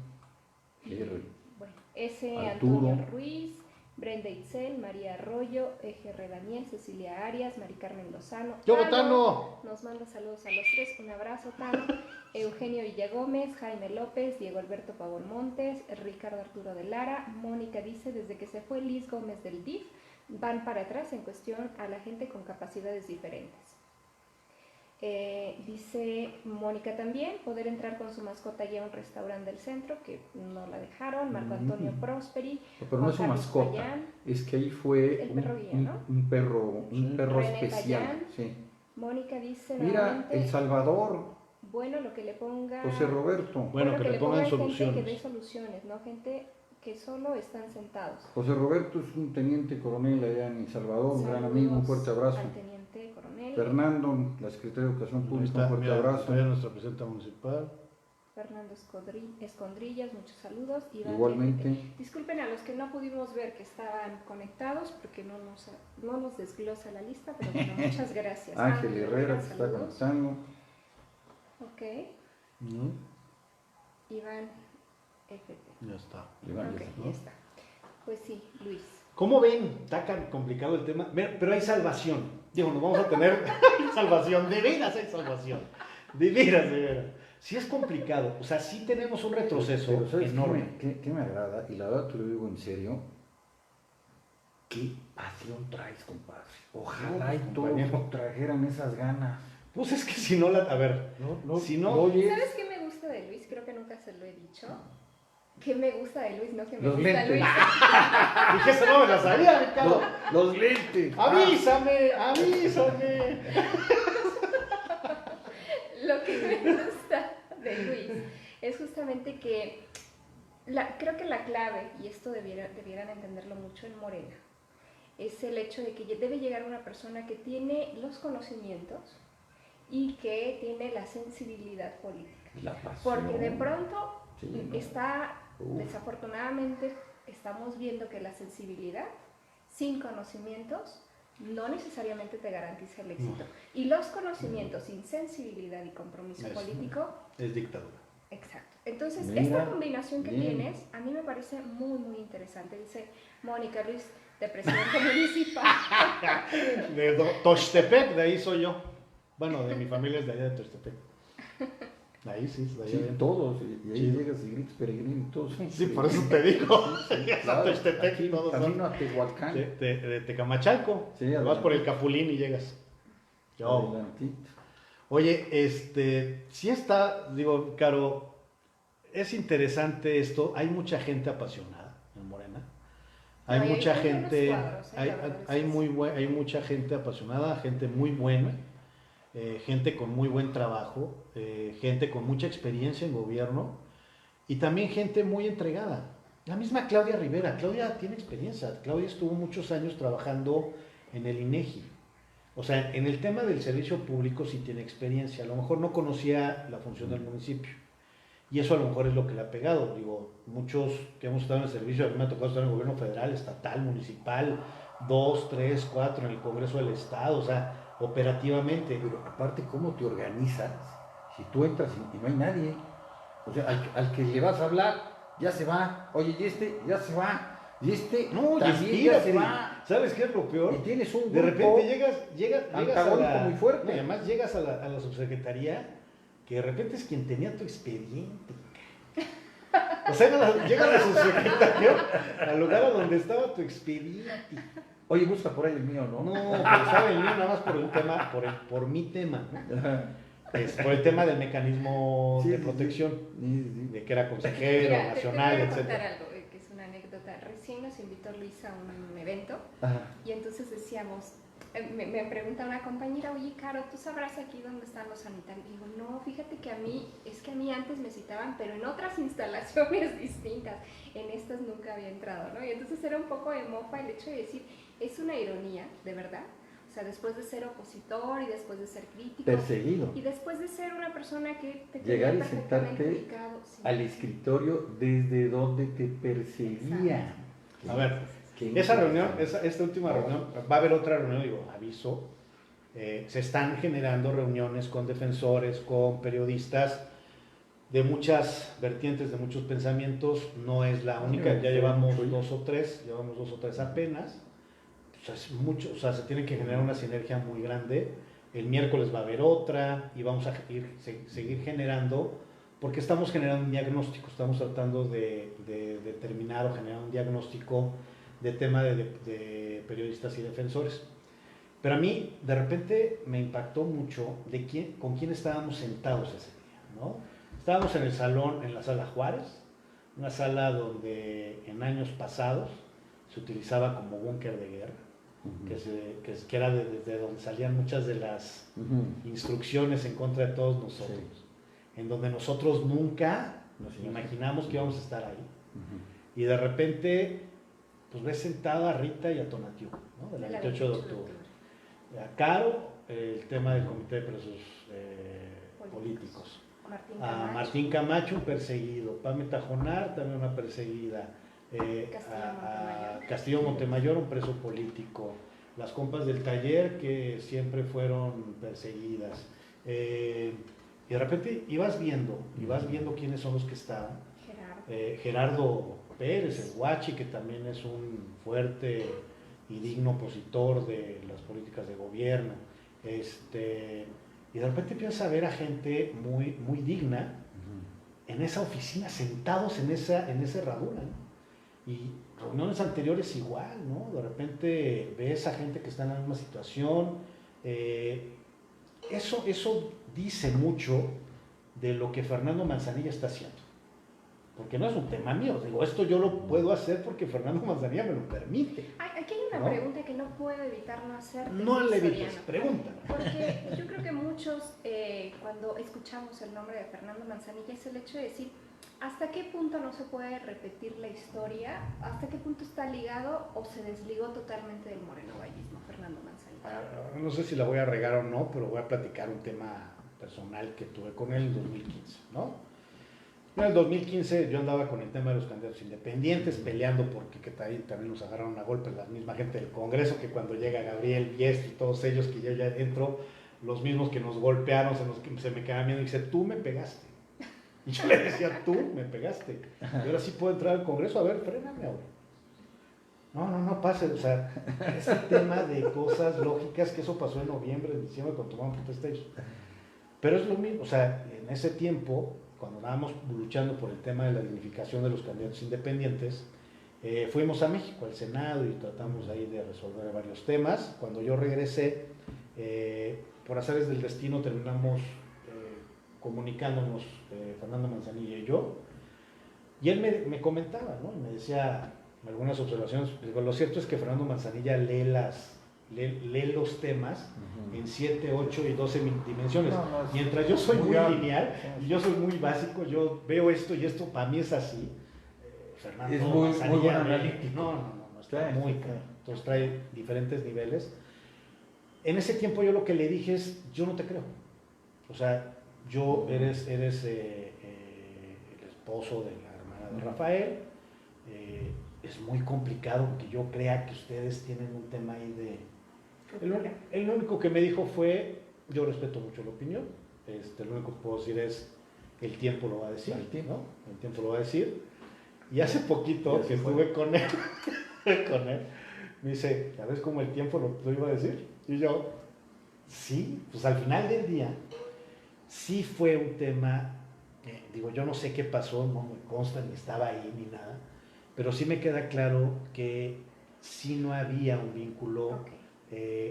[SPEAKER 3] bueno, S.
[SPEAKER 1] Arturo,
[SPEAKER 3] Antonio Ruiz, Brenda Itzel, María Arroyo, EGR Daniel, Cecilia Arias, Mari Carmen Lozano.
[SPEAKER 2] ¡Yo, Tano!
[SPEAKER 3] Nos manda saludos a los tres, un abrazo, Tano. Eugenio Villagómez, Jaime López, Diego Alberto Pavón Montes, Ricardo Arturo de Lara. Mónica dice, desde que se fue Liz Gómez del DIF, van para atrás en cuestión a la gente con capacidades diferentes. Dice Mónica también, poder entrar con su mascota ya a un restaurante del centro, que no la dejaron. Marco Antonio Prosperi.
[SPEAKER 1] Pero no es su mascota, Payán, es que ahí fue un perro especial. Sí.
[SPEAKER 3] Mónica dice,
[SPEAKER 1] mira, El Salvador.
[SPEAKER 3] Bueno, lo que le ponga...
[SPEAKER 1] José Roberto.
[SPEAKER 2] Bueno, que le pongan soluciones.
[SPEAKER 3] Gente que dé soluciones, no gente que solo están sentados.
[SPEAKER 1] José Roberto es un teniente coronel allá en El Salvador, un gran amigo, un fuerte abrazo.
[SPEAKER 3] Al teniente coronel.
[SPEAKER 1] Fernando, la secretaria de Educación Pública, un fuerte abrazo.
[SPEAKER 2] Nuestra presidenta municipal.
[SPEAKER 3] Fernando Escondrillas, muchos saludos.
[SPEAKER 1] Igualmente.
[SPEAKER 3] Disculpen a los que no pudimos ver que estaban conectados porque no nos desglosa la lista, pero bueno, muchas gracias.
[SPEAKER 1] Ángel Herrera, que está conectando.
[SPEAKER 3] Ok. Iván FP.
[SPEAKER 2] Ya está.
[SPEAKER 3] Ya está. Pues sí, Luis.
[SPEAKER 2] ¿Cómo ven? Está complicado el tema, pero hay salvación. Digo, nos vamos a tener salvación. De veras hay salvación. De veras. Sí es complicado. O sea, sí tenemos un retroceso enorme.
[SPEAKER 1] ¿Qué me agrada? Y la verdad te lo digo en serio. ¿Qué pasión traes, compadre? Ojalá y todos trajeran esas ganas.
[SPEAKER 2] Pues es que si no la... A ver, si no...
[SPEAKER 3] ¿Sabes qué me gusta de Luis? Creo que nunca se lo he dicho. ¿Qué me gusta de Luis? No, que me
[SPEAKER 1] Los
[SPEAKER 3] gusta
[SPEAKER 1] lentes.
[SPEAKER 3] Luis.
[SPEAKER 2] Dije, eso no me la sabía, Ricardo.
[SPEAKER 1] Los lentes.
[SPEAKER 2] Avísame.
[SPEAKER 3] Lo que me gusta de Luis es justamente que creo que la clave, y esto debieran entenderlo mucho en Morena, es el hecho de que debe llegar una persona que tiene los conocimientos y que tiene la sensibilidad política.
[SPEAKER 1] La pasión.
[SPEAKER 3] Porque de pronto
[SPEAKER 1] Sí, ¿no?
[SPEAKER 3] desafortunadamente, estamos viendo que la sensibilidad sin conocimientos no necesariamente te garantiza el éxito. Y los conocimientos sin sensibilidad y compromiso político
[SPEAKER 2] es dictadura.
[SPEAKER 3] Exacto. Entonces,
[SPEAKER 1] Mira,
[SPEAKER 3] esta combinación que
[SPEAKER 1] bien.
[SPEAKER 3] tienes, a mí me parece muy, muy interesante. Dice Mónica Luis, de presidente municipal.
[SPEAKER 2] De Tochtepec, de ahí soy yo. Bueno, de mi familia es de allá de Tochtepec. Ahí sí, de allá
[SPEAKER 1] Sí,
[SPEAKER 2] adentro.
[SPEAKER 1] todos. Y ahí
[SPEAKER 2] Sí.
[SPEAKER 1] llegas y gritas peregrino y todos.
[SPEAKER 2] Sí, por eso te digo. Llegas a
[SPEAKER 1] Claro,
[SPEAKER 2] Tochtepec
[SPEAKER 1] aquí,
[SPEAKER 2] y todos son
[SPEAKER 1] camino a Tehuacán.
[SPEAKER 2] de Tecamachalco.
[SPEAKER 1] Sí,
[SPEAKER 2] Vas
[SPEAKER 1] adelante.
[SPEAKER 2] por el Capulín y llegas. Yo.
[SPEAKER 1] Adelantito.
[SPEAKER 2] Oye, sí está, digo, Caro, es interesante esto. Hay mucha gente apasionada en Morena. Hay
[SPEAKER 3] No, y
[SPEAKER 2] mucha
[SPEAKER 3] hay buenos
[SPEAKER 2] gente,
[SPEAKER 3] cuadros, la verdad es que sí.
[SPEAKER 2] hay mucha gente apasionada, gente muy buena, gente con muy buen trabajo, gente con mucha experiencia en gobierno y también gente muy entregada. La misma Claudia Rivera, Claudia tiene experiencia, Claudia estuvo muchos años trabajando en el INEGI. O sea, en el tema del servicio público sí tiene experiencia, a lo mejor no conocía la función del municipio. Y eso a lo mejor es lo que le ha pegado. Digo, muchos que hemos estado en el servicio, a mí me ha tocado estar en el gobierno federal, estatal, municipal, 2, 3, 4 en el Congreso del Estado, o sea, operativamente.
[SPEAKER 1] Pero aparte, ¿cómo te organizas si tú entras y no hay nadie? O sea, al que le vas a hablar, ya se va. Oye, y este, ya se va. Y este,
[SPEAKER 2] No, y
[SPEAKER 1] también ya se
[SPEAKER 2] espírate.
[SPEAKER 1] va.
[SPEAKER 2] ¿Sabes qué es lo peor?
[SPEAKER 1] Y tienes un
[SPEAKER 2] De
[SPEAKER 1] grupo
[SPEAKER 2] repente llegas a
[SPEAKER 1] antagónico
[SPEAKER 2] la,
[SPEAKER 1] muy fuerte.
[SPEAKER 2] no, y además llegas a la subsecretaría, que de repente es quien tenía tu expediente. O sea, llega la subsecretaria al lugar a donde estaba tu expediente.
[SPEAKER 1] Oye, busca por ahí el mío, ¿no?
[SPEAKER 2] No, pero estaba el mío nada más por un tema, por mi tema, ¿no?
[SPEAKER 1] Ajá.
[SPEAKER 2] Por el tema del mecanismo
[SPEAKER 1] Sí,
[SPEAKER 2] de
[SPEAKER 1] sí,
[SPEAKER 2] protección,
[SPEAKER 1] sí.
[SPEAKER 2] de que era consejero,
[SPEAKER 3] Mira,
[SPEAKER 2] nacional,
[SPEAKER 3] te voy a contar
[SPEAKER 2] etcétera.
[SPEAKER 3] algo, que es una anécdota. Recién nos invitó Luis a un evento
[SPEAKER 1] Ajá.
[SPEAKER 3] y entonces decíamos, me pregunta una compañera, oye, Caro, ¿tú sabrás aquí dónde están los sanitarios? Y digo, no, fíjate que a mí antes me citaban, pero en otras instalaciones distintas. En estas nunca había entrado, ¿no? Y entonces era un poco de mofa el hecho de decir, es una ironía, de verdad. O sea, después de ser opositor y después de ser crítico.
[SPEAKER 1] Perseguido.
[SPEAKER 3] Y después de ser una persona que te
[SPEAKER 1] Llegar
[SPEAKER 3] tenía
[SPEAKER 1] y
[SPEAKER 3] perfectamente
[SPEAKER 1] sentarte
[SPEAKER 3] ubicado. Sí.
[SPEAKER 1] al escritorio desde donde te perseguía.
[SPEAKER 2] A ver,
[SPEAKER 1] Qué
[SPEAKER 2] esa reunión,
[SPEAKER 1] interesante.
[SPEAKER 2] esta última reunión, va a haber otra reunión, digo, aviso. Se están generando reuniones con defensores, con periodistas de muchas vertientes, de muchos pensamientos. No es la única, ya llevamos dos o tres apenas. O sea, es mucho, o sea, se tiene que generar una sinergia muy grande. El miércoles va a haber otra y vamos a seguir generando, porque estamos generando un diagnóstico, estamos tratando de determinar o generar un diagnóstico de tema de periodistas y defensores. Pero a mí, de repente, me impactó mucho con quién estábamos sentados ese día, ¿no? Estábamos en el salón, en la sala Juárez, una sala donde en años pasados se utilizaba como búnker de guerra, que era desde donde salían muchas de las instrucciones en contra de todos nosotros, en donde nosotros nunca nos imaginamos que íbamos a estar ahí. Y de repente, pues ves sentada a Rita y a Tonatiu, ¿no? De la 28 de octubre. A Caro, el tema del Comité de Presos Políticos. A Martín Camacho, un perseguido. Pame Tajonar, también una perseguida. A Castillo Montemayor, un preso político. Las compas del taller que siempre fueron perseguidas. Y de repente ibas viendo quiénes son los que estaban. Gerardo Pérez, el Guachi, que también es un fuerte y digno opositor de las políticas de gobierno. Y de repente empiezas a ver a gente muy, muy digna en esa oficina, sentados en esa herradura, ¿no? Y reuniones anteriores igual, ¿no? De repente ves a gente que está en la misma situación. Eso dice mucho de lo que Fernando Manzanilla está haciendo. Porque no es un tema mío, digo, esto yo lo puedo hacer porque Fernando Manzanilla me lo permite.
[SPEAKER 3] Aquí hay una pregunta que no puedo evitar no hacer.
[SPEAKER 2] No le evites, pregunta.
[SPEAKER 3] Porque yo creo que muchos, cuando escuchamos el nombre de Fernando Manzanilla, es el hecho de decir, ¿hasta qué punto no se puede repetir la historia? ¿Hasta qué punto está ligado o se desligó totalmente del morenovallismo, Fernando Manzanilla?
[SPEAKER 2] No sé si la voy a regar o no, pero voy a platicar un tema personal que tuve con él en 2015, ¿no? En el 2015 yo andaba con el tema de los candidatos independientes, peleando porque también nos agarraron a golpe la misma gente del Congreso, que cuando llega Gabriel Biest y todos ellos, que yo ya entro, los mismos que nos golpearon, se me quedaban viendo y dice, tú me pegaste. Y yo le decía, tú me pegaste. Y ahora sí puedo entrar al Congreso, a ver, fréname ahora. No pase, o sea, ese tema de cosas lógicas, que eso pasó en noviembre, en diciembre, cuando tomaron protesta ellos. Pero es lo mismo, o sea, en ese tiempo, cuando andábamos luchando por el tema de la dignificación de los candidatos independientes, fuimos a México, al Senado, y tratamos ahí de resolver varios temas. Cuando yo regresé, por azares del destino, terminamos comunicándonos, Fernando Manzanilla y yo, y él me comentaba, ¿no? Me decía algunas observaciones. Digo, lo cierto es que Fernando Manzanilla lee los temas en 7, 8 y 12 dimensiones. Mientras yo soy muy lineal y yo soy muy básico, yo veo esto y esto para mí es así. Fernando
[SPEAKER 1] es muy buen analítico.
[SPEAKER 2] No, está muy claro. Entonces trae diferentes niveles. En ese tiempo yo lo que le dije es, yo no te creo. O sea, eres el esposo de la hermana de Rafael. Es muy complicado que yo crea que ustedes tienen un tema ahí de... El único que me dijo fue, yo respeto mucho la opinión, lo único que puedo decir es, el tiempo lo va a decir, ¿no? El tiempo lo va a decir. Y hace poquito que estuve con él, me dice, ¿sabes cómo el tiempo lo iba a decir? Y yo, sí, pues al final del día, sí fue un tema, digo, yo no sé qué pasó, no me consta, ni estaba ahí, ni nada, pero sí me queda claro que sí no había un vínculo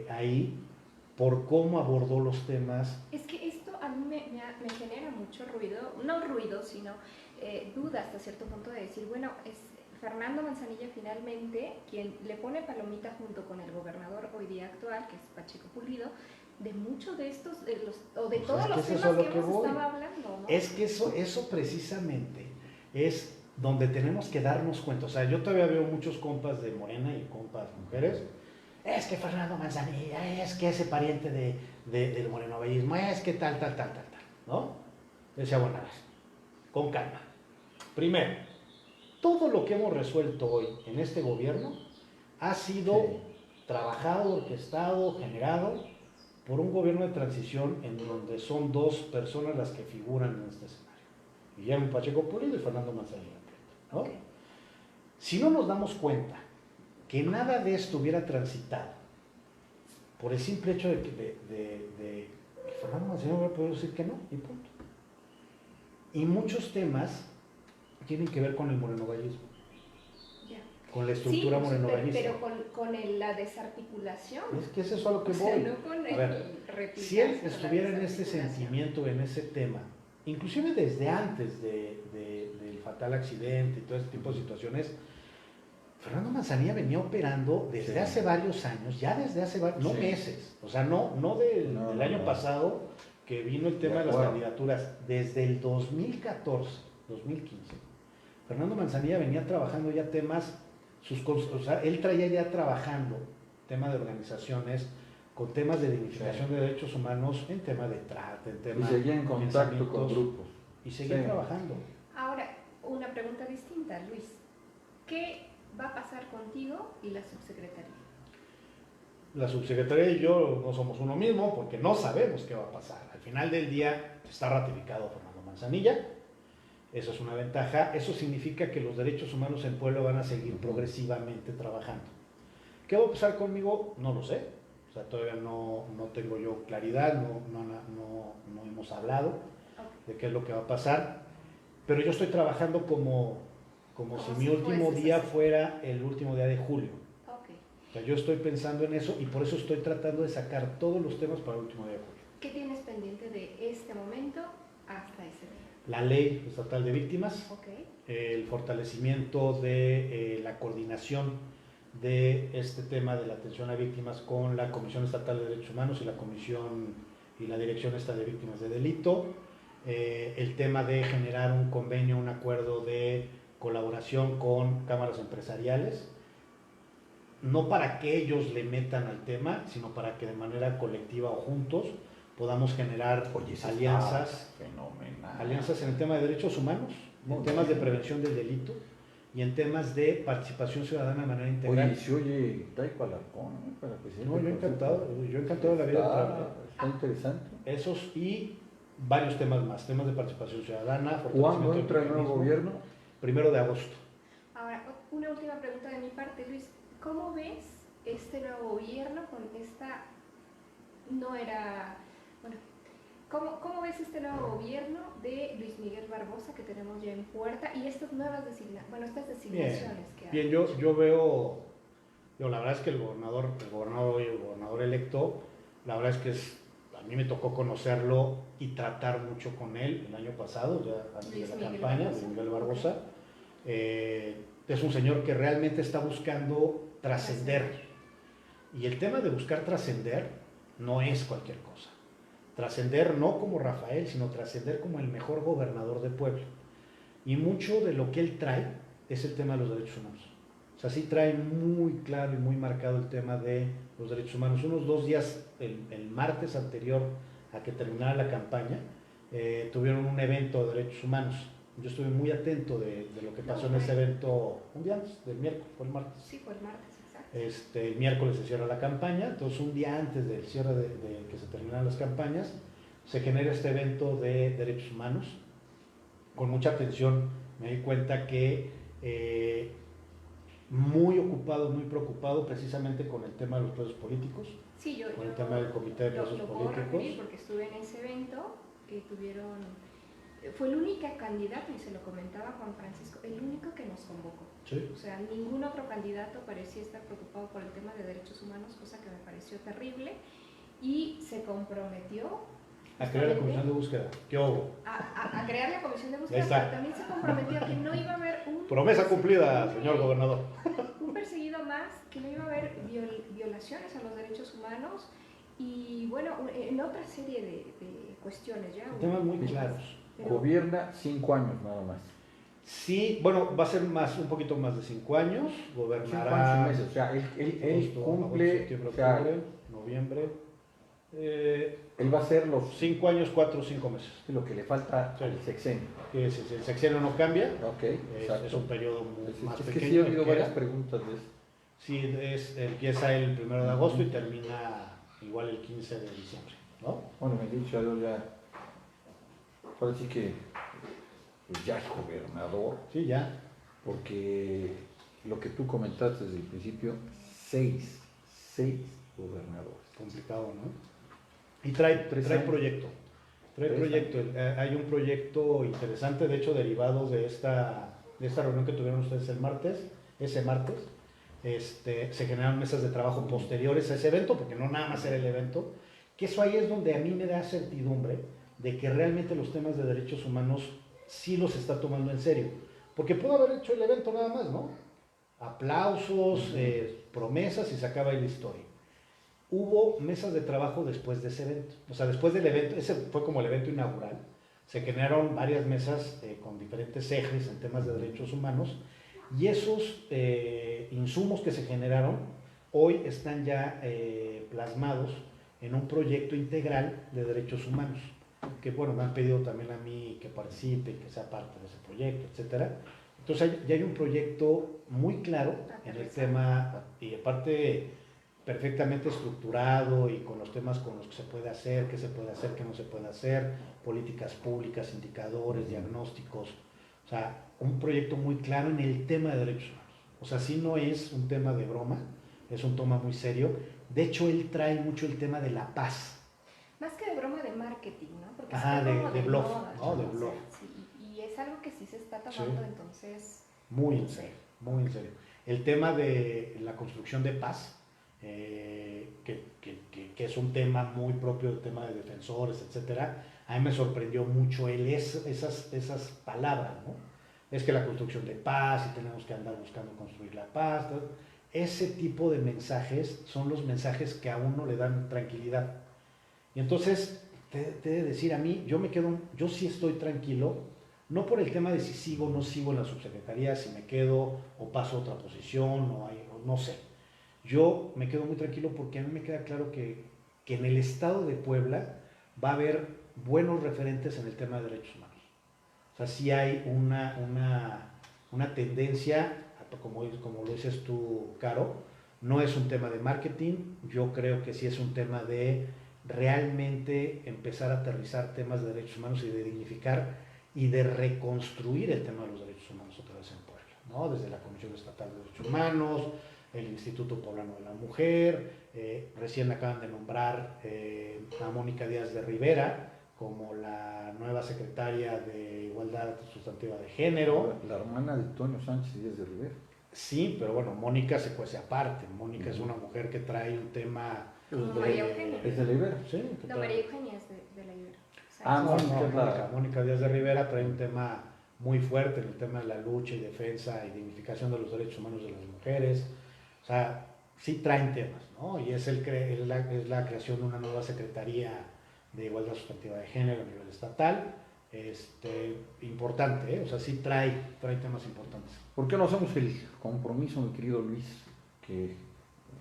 [SPEAKER 2] ahí por cómo abordó los temas.
[SPEAKER 3] Es que esto a mí me genera mucho ruido, no ruido, sino duda hasta cierto punto de decir, bueno, es Fernando Manzanilla finalmente quien le pone palomita junto con el gobernador hoy día actual, que es Pacheco Pulido, de muchos de estos, o de todos los temas que hemos estado hablando, ¿no?
[SPEAKER 2] Es que eso precisamente es donde tenemos que darnos cuenta. O sea, yo todavía veo muchos compas de Morena y compas mujeres, es que Fernando Manzanilla, es que ese pariente del morenovallismo, es que tal, ¿no? Decía, bueno, a ver, con calma. Primero, todo lo que hemos resuelto hoy en este gobierno ha sido trabajado, orquestado, generado por un gobierno de transición en donde son dos personas las que figuran en este escenario. Guillermo Pacheco Pulido y Fernando Manzanilla, ¿no? Okay. Si no nos damos cuenta que nada de esto hubiera transitado por el simple hecho de que Fernando Manzanilla hubiera podido decir que no, y punto. Y muchos temas tienen que ver con el morenovallismo, con la estructura morenovallista.
[SPEAKER 3] Pero con la desarticulación.
[SPEAKER 2] Es que es eso a lo que voy.
[SPEAKER 3] O sea, no con
[SPEAKER 2] a ver, si él estuviera en este sentimiento, en ese tema, inclusive desde antes del fatal accidente y todo ese tipo de situaciones, Fernando Manzanilla venía operando desde hace varios años, ya desde hace varios, no meses, o sea, no del año pasado que vino el tema de las candidaturas, desde el 2014, 2015. Fernando Manzanilla venía trabajando ya temas, o sea, él traía ya trabajando temas de organizaciones, con temas de dignificación de derechos humanos, en tema de trata, en tema
[SPEAKER 1] y seguía en contacto con grupos.
[SPEAKER 2] Y seguía trabajando.
[SPEAKER 3] Ahora, una pregunta distinta, Luis. ¿Qué va a pasar contigo y la subsecretaría?
[SPEAKER 2] La subsecretaría y yo no somos uno mismo porque no sabemos qué va a pasar. Al final del día está ratificado Fernando Manzanilla. Eso es una ventaja. Eso significa que los derechos humanos en Puebla van a seguir progresivamente trabajando. ¿Qué va a pasar conmigo? No lo sé. O sea, todavía no tengo yo claridad, no hemos hablado de qué es lo que va a pasar. Pero yo estoy trabajando como si mi último día fuera el último día de julio.
[SPEAKER 3] Okay.
[SPEAKER 2] O sea, yo estoy pensando en eso y por eso estoy tratando de sacar todos los temas para el último día de julio.
[SPEAKER 3] ¿Qué tienes pendiente de este momento hasta ese día?
[SPEAKER 2] La ley estatal de víctimas,
[SPEAKER 3] Okay.
[SPEAKER 2] el fortalecimiento de la coordinación de este tema de la atención a víctimas con la Comisión Estatal de Derechos Humanos y la Comisión y la Dirección Estatal de Víctimas de Delito, el tema de generar un convenio, un acuerdo de colaboración con cámaras empresariales, no para que ellos le metan al tema, sino para que de manera colectiva o juntos podamos generar alianzas, alianzas en el tema de derechos humanos, en temas de prevención del delito y en temas de participación ciudadana de manera integral.
[SPEAKER 1] Oye, si oye Taico Alarcón, ¿no? Para presidente.
[SPEAKER 2] No, yo encantado de la vida.
[SPEAKER 1] Está interesante.
[SPEAKER 2] Esos y varios temas más, temas de participación ciudadana.
[SPEAKER 1] ¿Cuándo entra el nuevo gobierno?
[SPEAKER 2] 1 de agosto.
[SPEAKER 3] Ahora, una última pregunta de mi parte, Luis. ¿Cómo ves este nuevo gobierno con esta... no era... bueno, ¿cómo ves este nuevo gobierno de Luis Miguel Barbosa que tenemos ya en puerta y estas nuevas designaciones que hay?
[SPEAKER 2] Bien, yo veo, la verdad es que el gobernador electo, la verdad es que a mí me tocó conocerlo y tratar mucho con él el año pasado, ya antes de la campaña, Luis Miguel Barbosa. Es un señor que realmente está buscando trascender. Y el tema de buscar trascender no es cualquier cosa. Trascender no como Rafael, sino trascender como el mejor gobernador de Puebla. Y mucho de lo que él trae es el tema de los derechos humanos. O sea, sí trae muy claro y muy marcado el tema de los derechos humanos. Unos 2 días, el martes anterior a que terminara la campaña, tuvieron un evento de derechos humanos. Yo estuve muy atento de lo que pasó en ese evento un día antes del miércoles, fue el martes.
[SPEAKER 3] Sí, fue el martes, exacto.
[SPEAKER 2] El miércoles se cierra la campaña, entonces un día antes del cierre de que se terminaran las campañas, se genera este evento de derechos humanos. Con mucha atención me di cuenta que muy ocupado, muy preocupado precisamente con el tema de los presos políticos,
[SPEAKER 3] sí,
[SPEAKER 2] con el tema del comité de presos políticos.
[SPEAKER 3] Porque estuve en ese evento que tuvieron... Fue el único candidato, y se lo comentaba Juan Francisco, el único que nos convocó.
[SPEAKER 2] Sí.
[SPEAKER 3] O sea, ningún otro candidato parecía estar preocupado por el tema de derechos humanos, cosa que me pareció terrible, y se comprometió
[SPEAKER 2] a crear la comisión de búsqueda. ¿Qué hubo?
[SPEAKER 3] A crear la comisión de búsqueda, pero también se comprometió a que no iba a haber un...
[SPEAKER 2] Promesa cumplida, señor gobernador.
[SPEAKER 3] Un perseguido más, que no iba a haber violaciones a los derechos humanos, y bueno, en otra serie de cuestiones ya.
[SPEAKER 2] Temas muy claros.
[SPEAKER 1] Gobierna 5 años nada más.
[SPEAKER 2] Sí, bueno, va a ser un poquito más de 5 años, gobernará...
[SPEAKER 1] 5 años y meses, o sea, él
[SPEAKER 2] agosto,
[SPEAKER 1] cumple...
[SPEAKER 2] septiembre,
[SPEAKER 1] o sea,
[SPEAKER 2] octubre, noviembre...
[SPEAKER 1] él va a ser los
[SPEAKER 2] 5 años, 4 o 5 meses.
[SPEAKER 1] lo que le falta
[SPEAKER 2] Sí.
[SPEAKER 1] al sexenio.
[SPEAKER 2] Que si el sexenio no cambia,
[SPEAKER 1] Ok,
[SPEAKER 2] es un periodo más
[SPEAKER 1] es
[SPEAKER 2] pequeño.
[SPEAKER 1] que sí he oído
[SPEAKER 2] que
[SPEAKER 1] varias
[SPEAKER 2] era.
[SPEAKER 1] preguntas de eso.
[SPEAKER 2] Sí, empieza el 1 de agosto y termina igual el 15 de diciembre, ¿no?
[SPEAKER 1] Bueno, me he dicho yo ya... Ahora sí que pues ya es gobernador,
[SPEAKER 2] Sí, ya.
[SPEAKER 1] porque lo que tú comentaste desde el principio, 6 gobernadores.
[SPEAKER 2] Complicado, ¿no? Y trae
[SPEAKER 1] años.
[SPEAKER 2] proyecto. Hay un proyecto interesante, de hecho, derivado de esta reunión que tuvieron ustedes ese martes. Se generaron mesas de trabajo posteriores a ese evento, porque no nada más era el evento, que eso ahí es donde a mí me da certidumbre de que realmente los temas de derechos humanos sí los está tomando en serio. Porque pudo haber hecho el evento nada más, ¿no? Aplausos, promesas y se acaba ahí la historia. Hubo mesas de trabajo después de ese evento. O sea, después del evento, ese fue como el evento inaugural, se generaron varias mesas con diferentes ejes en temas de derechos humanos y esos insumos que se generaron hoy están ya plasmados en un proyecto integral de derechos humanos, que bueno, me han pedido también a mí que participe, que sea parte de ese proyecto, etcétera. Entonces ya hay un proyecto muy claro en el tema y aparte perfectamente estructurado y con los temas con los que se puede hacer, qué se puede hacer, qué no se puede hacer, políticas públicas, indicadores, diagnósticos, o sea, un proyecto muy claro en el tema de derechos humanos. O sea, sí no es un tema de broma, es un tema muy serio. De hecho, él trae mucho el tema de la paz.
[SPEAKER 3] Más que de broma, de marketing, ¿no? Porque
[SPEAKER 2] de bluff,
[SPEAKER 3] moda,
[SPEAKER 2] ¿no? De
[SPEAKER 3] o sea,
[SPEAKER 2] bluff.
[SPEAKER 3] sí, y es algo que sí se está tomando,
[SPEAKER 2] Sí.
[SPEAKER 3] Entonces...
[SPEAKER 2] Muy en serio, muy en serio. El tema de la construcción de paz que es un tema muy propio del tema de defensores, etcétera. A mí me sorprendió mucho esas palabras, ¿no? Es que la construcción de paz y tenemos que andar buscando construir la paz. ¿No? Ese tipo de mensajes son los mensajes que a uno le dan tranquilidad. Y entonces, te he de decir, a mí, yo sí estoy tranquilo, no por el tema de si sigo o no sigo en la subsecretaría, si me quedo o paso a otra posición, o no sé. Yo me quedo muy tranquilo porque a mí me queda claro que en el estado de Puebla va a haber buenos referentes en el tema de derechos humanos. O sea, sí hay una tendencia, como lo dices tú, Caro, no es un tema de marketing, yo creo que sí es un tema de realmente empezar a aterrizar temas de derechos humanos y de dignificar y de reconstruir el tema de los derechos humanos otra vez en Puebla, ¿no? Desde la Comisión Estatal de Derechos Humanos, el Instituto Poblano de la Mujer, recién acaban de nombrar a Mónica Díaz de Rivera como la nueva secretaria de Igualdad Sustantiva de Género.
[SPEAKER 1] La hermana de Toño Sánchez Díaz de Rivera.
[SPEAKER 2] Sí, pero bueno, Mónica se cuece aparte. Mónica es una mujer que trae un tema...
[SPEAKER 3] María Eugenia.
[SPEAKER 1] ¿Es de la Ibero?
[SPEAKER 2] Sí.
[SPEAKER 3] No, María Eugenia es de la Ibero.
[SPEAKER 2] Mónica Díaz de Rivera trae un tema muy fuerte en el tema de la lucha y defensa y dignificación de los derechos humanos de las mujeres. O sea, sí traen temas, ¿no? Y es la creación de una nueva Secretaría de Igualdad Sustantiva de Género a nivel estatal. Importante, ¿eh? O sea, sí trae temas importantes.
[SPEAKER 1] ¿Por qué no hacemos el compromiso, mi querido Luis, que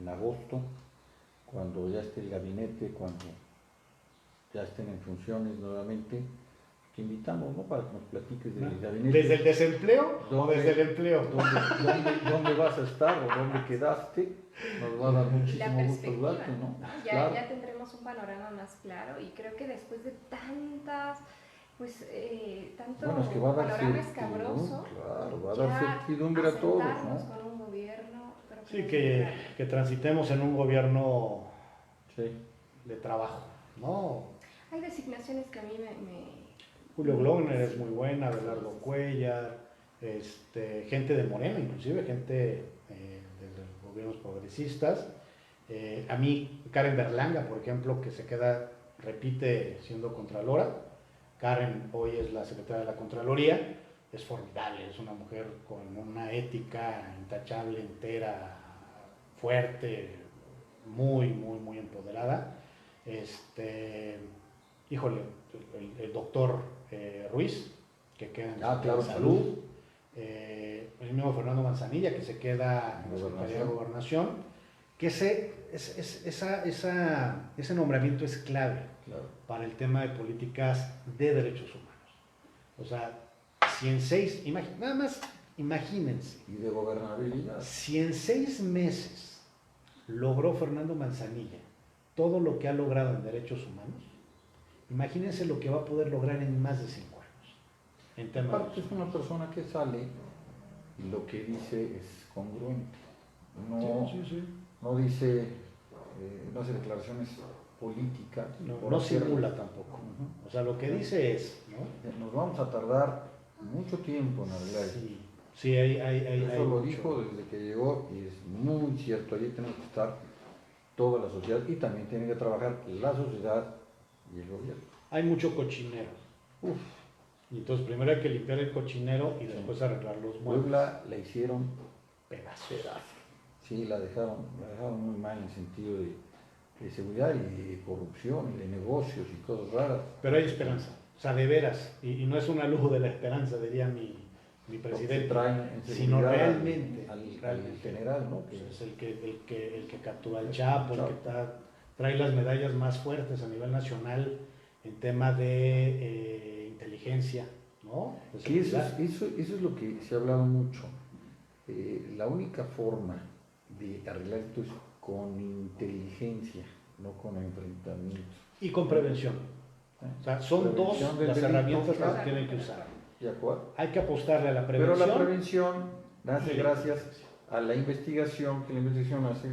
[SPEAKER 1] en agosto, cuando ya esté el gabinete, cuando ya estén en funciones nuevamente, que invitamos, ¿no? Para que nos platiques del gabinete?
[SPEAKER 2] ¿Desde el desempleo o desde el empleo?
[SPEAKER 1] ¿Dónde vas a estar o dónde quedaste? Nos va a dar muchísimo gusto hablarte, ¿no?
[SPEAKER 3] Ya tendremos un panorama más claro y creo que después de tantas... tanto
[SPEAKER 1] bueno, es que va a dar
[SPEAKER 3] panorama escabroso,
[SPEAKER 1] claro, va a dar certidumbre a todos, ¿no?
[SPEAKER 3] Con un gobierno,
[SPEAKER 2] sí, que transitemos en un gobierno de trabajo, ¿no?
[SPEAKER 3] Hay designaciones que a mí me...
[SPEAKER 2] Julio Glogner es muy buena, Abelardo Cuellar, gente de Morena, inclusive gente de los gobiernos progresistas. A mí, Karen Berlanga, por ejemplo, que repite siendo Contralora. Karen hoy es la secretaria de la Contraloría, es formidable, es una mujer con una ética intachable, entera, fuerte, muy, muy, muy empoderada. Híjole, el doctor Ruiz, que queda en
[SPEAKER 1] claro,
[SPEAKER 2] Salud, el mismo Fernando Manzanilla, que se queda en la Secretaría de Gobernación, que ese nombramiento es clave para el tema de políticas de derechos humanos. O sea, si nada más imagínense.
[SPEAKER 1] Y de gobernabilidad.
[SPEAKER 2] Si en 6 meses logró Fernando Manzanilla todo lo que ha logrado en derechos humanos, imagínense lo que va a poder lograr en más de 5 años. En temas
[SPEAKER 1] aparte es una persona que sale y lo que dice es congruente. No dice, no hace declaraciones políticas.
[SPEAKER 2] No simula tampoco. O sea, lo que dice es, ¿no?
[SPEAKER 1] Nos vamos a tardar mucho tiempo en arreglar eso.
[SPEAKER 2] Sí, hay
[SPEAKER 1] eso lo dijo desde que llegó y es muy cierto. Allí tenemos que estar toda la sociedad y también tiene que trabajar la sociedad y el gobierno.
[SPEAKER 2] Hay mucho cochinero. Y entonces primero hay que limpiar el cochinero y después arreglar los muebles.
[SPEAKER 1] Puebla la hicieron
[SPEAKER 2] pedazos.
[SPEAKER 1] Sí, la dejaron muy mal en el sentido de seguridad y de corrupción y de negocios y cosas raras.
[SPEAKER 2] Pero hay esperanza, o sea, de veras, y no es una lujo de la esperanza, diría mi presidente, sino realmente
[SPEAKER 1] al general, ¿no?
[SPEAKER 2] Que es el que captura al Chapo, el que trae las medallas más fuertes a nivel nacional en tema de inteligencia, ¿no?
[SPEAKER 1] Sí, eso es lo que se ha hablado mucho. La única forma de arreglar esto es con inteligencia, no con enfrentamiento.
[SPEAKER 2] Y con prevención. O sea, son dos las herramientas que se tienen que usar. Hay que apostarle a la prevención.
[SPEAKER 1] Pero la prevención nace gracias a la investigación, que la investigación nace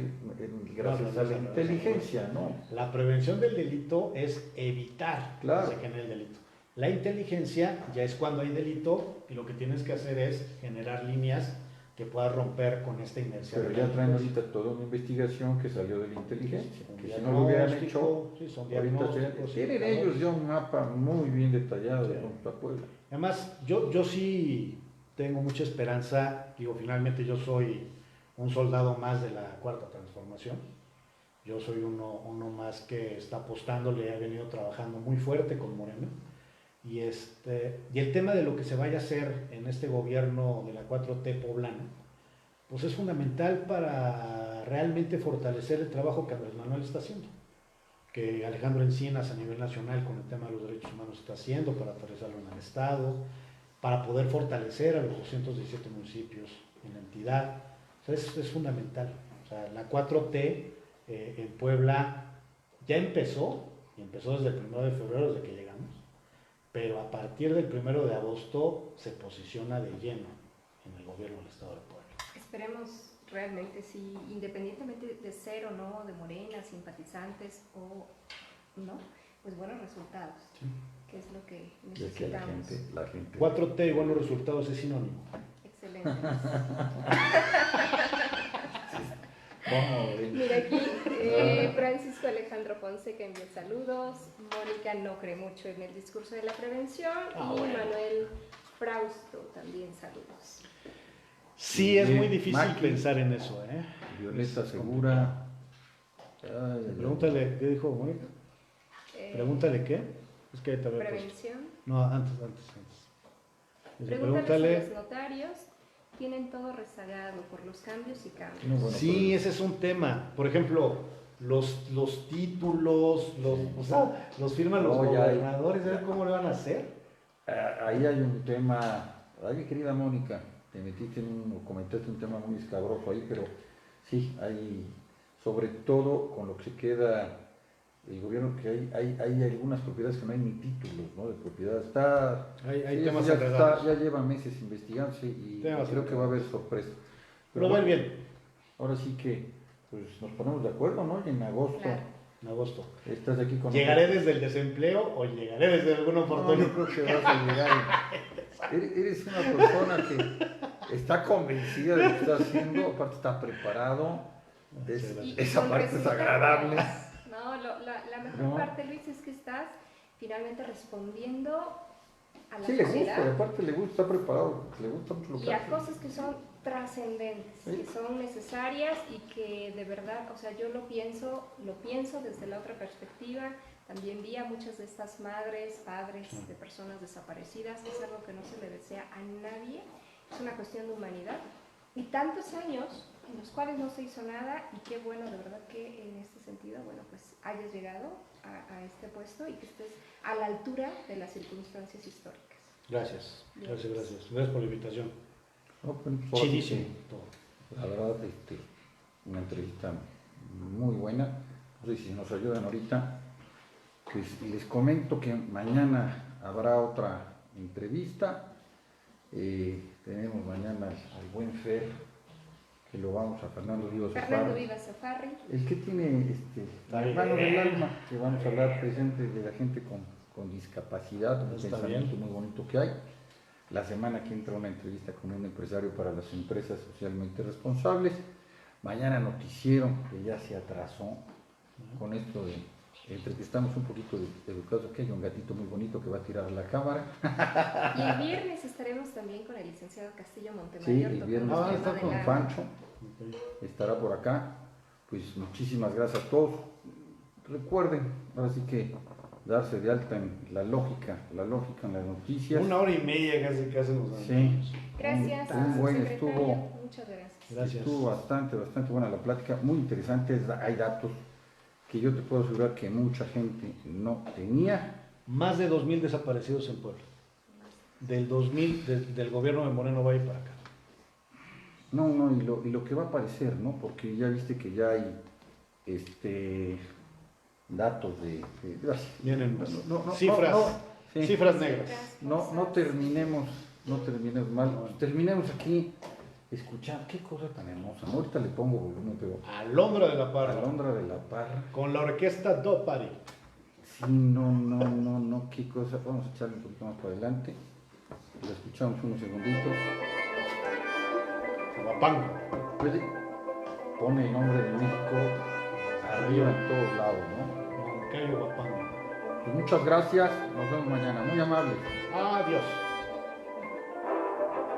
[SPEAKER 1] gracias a la inteligencia, ¿no?
[SPEAKER 2] La prevención del delito es evitar que se genere el delito. La inteligencia ya es cuando hay delito y lo que tienes que hacer es generar líneas que pueda romper con esta inercia.
[SPEAKER 1] Pero ya traen ahorita toda una investigación que salió de la inteligencia,
[SPEAKER 2] Un
[SPEAKER 1] que si no lo hubieran hecho,
[SPEAKER 2] sí, son
[SPEAKER 1] ahorita
[SPEAKER 2] diagnósticos,
[SPEAKER 1] tienen
[SPEAKER 2] indicadores.
[SPEAKER 1] ellos ya un mapa muy bien detallado
[SPEAKER 2] Sí.
[SPEAKER 1] de cómo está Puebla.
[SPEAKER 2] Además, yo sí tengo mucha esperanza, digo, finalmente yo soy un soldado más de la Cuarta Transformación, yo soy uno más que está apostándole, ha venido trabajando muy fuerte con Moreno, y el tema de lo que se vaya a hacer en este gobierno de la 4T poblana, pues es fundamental para realmente fortalecer el trabajo que Andrés Manuel está haciendo, que Alejandro Encinas a nivel nacional con el tema de los derechos humanos está haciendo para aterrizarlo en el Estado, para poder fortalecer a los 217 municipios en la entidad. O sea, es fundamental. O sea, la 4T en Puebla ya empezó, y empezó desde el 1 de febrero, desde que llegamos, pero a partir del 1 de agosto se posiciona de lleno en el gobierno del Estado de Puebla.
[SPEAKER 3] Esperemos realmente, si independientemente de ser o no de Morena, simpatizantes o no, pues buenos resultados,
[SPEAKER 1] Sí.
[SPEAKER 3] que es lo que
[SPEAKER 1] Y es que
[SPEAKER 3] necesitamos.
[SPEAKER 1] la gente
[SPEAKER 2] 4T y buenos resultados es sinónimo.
[SPEAKER 3] Excelente.
[SPEAKER 1] ¿Cómo ven?
[SPEAKER 3] Mira aquí, Francisco Alejandro Ponce que envía saludos, Mónica no cree mucho en el discurso de la prevención y
[SPEAKER 2] Bueno.
[SPEAKER 3] Manuel Frausto también saludos.
[SPEAKER 2] Sí, es muy
[SPEAKER 1] Bien,
[SPEAKER 2] difícil
[SPEAKER 1] Maki.
[SPEAKER 2] pensar en eso, ¿eh?
[SPEAKER 1] Violeta Segura. Ay,
[SPEAKER 2] Pregúntale, ¿qué dijo Mónica? Pregúntale qué. Es que ahí te había puesto.
[SPEAKER 3] Prevención.
[SPEAKER 2] No, antes. Dice,
[SPEAKER 3] Pregúntale a los notarios, tienen todo rezagado por los cambios y cambios.
[SPEAKER 1] No, bueno,
[SPEAKER 2] Sí,
[SPEAKER 1] pero-
[SPEAKER 2] ese es un tema. Por ejemplo, los títulos, o sea, los firman los
[SPEAKER 1] No, ya hay-
[SPEAKER 2] gobernadores, ¿sabes cómo le van a hacer?
[SPEAKER 1] Ahí hay un tema, ay, mi querida Mónica, te metiste o comentaste un tema muy escabroso ahí, pero sí, hay, sobre todo con lo que se queda el gobierno, que hay algunas propiedades que no hay ni títulos, ¿no? De propiedad.
[SPEAKER 2] Hay
[SPEAKER 1] Sí,
[SPEAKER 2] temas
[SPEAKER 1] ya,
[SPEAKER 2] enredados.
[SPEAKER 1] ya lleva meses investigándose y
[SPEAKER 2] Temas
[SPEAKER 1] creo que va a haber sorpresa.
[SPEAKER 2] Pero va a ir bien,
[SPEAKER 1] Ahora sí que pues, nos ponemos de acuerdo, ¿no? Y en agosto
[SPEAKER 3] Claro.
[SPEAKER 2] en agosto.
[SPEAKER 1] estás aquí con
[SPEAKER 2] ¿Llegaré
[SPEAKER 1] nosotros.
[SPEAKER 2] desde el desempleo o llegaré desde alguna
[SPEAKER 1] No, yo
[SPEAKER 2] oportunidad?
[SPEAKER 1] creo que vas a llegar. Eres una persona que está convencida de lo que está haciendo, aparte está preparado. Esa
[SPEAKER 3] con
[SPEAKER 1] parte es
[SPEAKER 3] resultados.
[SPEAKER 1] agradable.
[SPEAKER 3] No, la mejor
[SPEAKER 1] ¿No?
[SPEAKER 3] parte, Luis, es que estás finalmente respondiendo a la
[SPEAKER 1] Sí, le gusta, y
[SPEAKER 3] sociedad
[SPEAKER 1] aparte le gusta, está preparado, le gusta mucho lo que
[SPEAKER 3] y a
[SPEAKER 1] hace.
[SPEAKER 3] cosas que son trascendentes,
[SPEAKER 1] Sí.
[SPEAKER 3] que son necesarias y que de verdad, o sea, yo lo pienso desde la otra perspectiva. También vi a muchas de estas madres, padres de personas desaparecidas, es algo que no se le desea a nadie, es una cuestión de humanidad. Y tantos años en los cuales no se hizo nada, y qué bueno de verdad que en este sentido, bueno, pues hayas llegado a este puesto y que estés a la altura de las circunstancias históricas.
[SPEAKER 2] Gracias por la invitación.
[SPEAKER 1] No, pues,
[SPEAKER 2] Chidísimo todo.
[SPEAKER 1] La verdad, una entrevista muy buena. No sé si nos ayudan ahorita. Pues les comento que mañana habrá otra entrevista. Tenemos mañana al buen Fer, que lo vamos a Fernando Vivas
[SPEAKER 3] Fernando
[SPEAKER 1] Zafarri.
[SPEAKER 3] Vivas Zafarri.
[SPEAKER 1] El que tiene
[SPEAKER 2] Está
[SPEAKER 1] el hermano
[SPEAKER 2] bien.
[SPEAKER 1] del alma, que vamos a hablar presente de la gente con discapacidad, un
[SPEAKER 2] Está
[SPEAKER 1] pensamiento
[SPEAKER 2] bien.
[SPEAKER 1] muy bonito que hay. La semana que entra una entrevista con un empresario para las empresas socialmente responsables. Mañana noticiero, que ya se atrasó con esto de, entre que estamos un poquito educados, que hay un gatito muy bonito que va a tirar a la cámara.
[SPEAKER 3] Y el viernes estaremos también con el licenciado Castillo
[SPEAKER 1] Sí,
[SPEAKER 3] Montemayor.
[SPEAKER 1] el
[SPEAKER 3] tocando
[SPEAKER 1] viernes
[SPEAKER 3] el tema
[SPEAKER 1] está
[SPEAKER 3] de
[SPEAKER 1] con
[SPEAKER 3] la-
[SPEAKER 1] Pancho, estará por acá. Pues muchísimas gracias a todos. Recuerden, ahora sí que darse de alta en la lógica en las noticias.
[SPEAKER 2] 1 hora y media casi nos damos.
[SPEAKER 1] Sí.
[SPEAKER 3] Gracias,
[SPEAKER 1] Un buen
[SPEAKER 3] secretario.
[SPEAKER 1] estuvo.
[SPEAKER 3] Muchas gracias.
[SPEAKER 2] Gracias.
[SPEAKER 1] Estuvo bastante buena la plática, muy interesante. Hay datos que yo te puedo asegurar que mucha gente no tenía.
[SPEAKER 2] Más de 2,000 desaparecidos en Puebla. Del 2000, del gobierno de Moreno Valle para acá.
[SPEAKER 1] No, y lo que va a aparecer, ¿no? Porque ya viste que ya hay datos de
[SPEAKER 2] Vienen
[SPEAKER 1] no,
[SPEAKER 2] cifras,
[SPEAKER 1] sí.
[SPEAKER 2] cifras negras.
[SPEAKER 1] No terminemos mal, terminemos aquí escuchando, qué cosa tan hermosa. ¿No? Ahorita le pongo volumen, pero
[SPEAKER 2] Alondra de la Parra.
[SPEAKER 1] Alondra de la Parra.
[SPEAKER 2] Con la orquesta Do Pari.
[SPEAKER 1] Sí, no, qué cosa. Vamos a echarle un poquito más para adelante. La escuchamos unos segunditos.
[SPEAKER 2] Se va a Huapango.
[SPEAKER 1] Pues sí, pone el nombre de México arriba en todos lados, ¿no?
[SPEAKER 2] Moncayo Huapango.
[SPEAKER 1] Pues muchas gracias, nos vemos mañana, muy amables.
[SPEAKER 2] Adiós.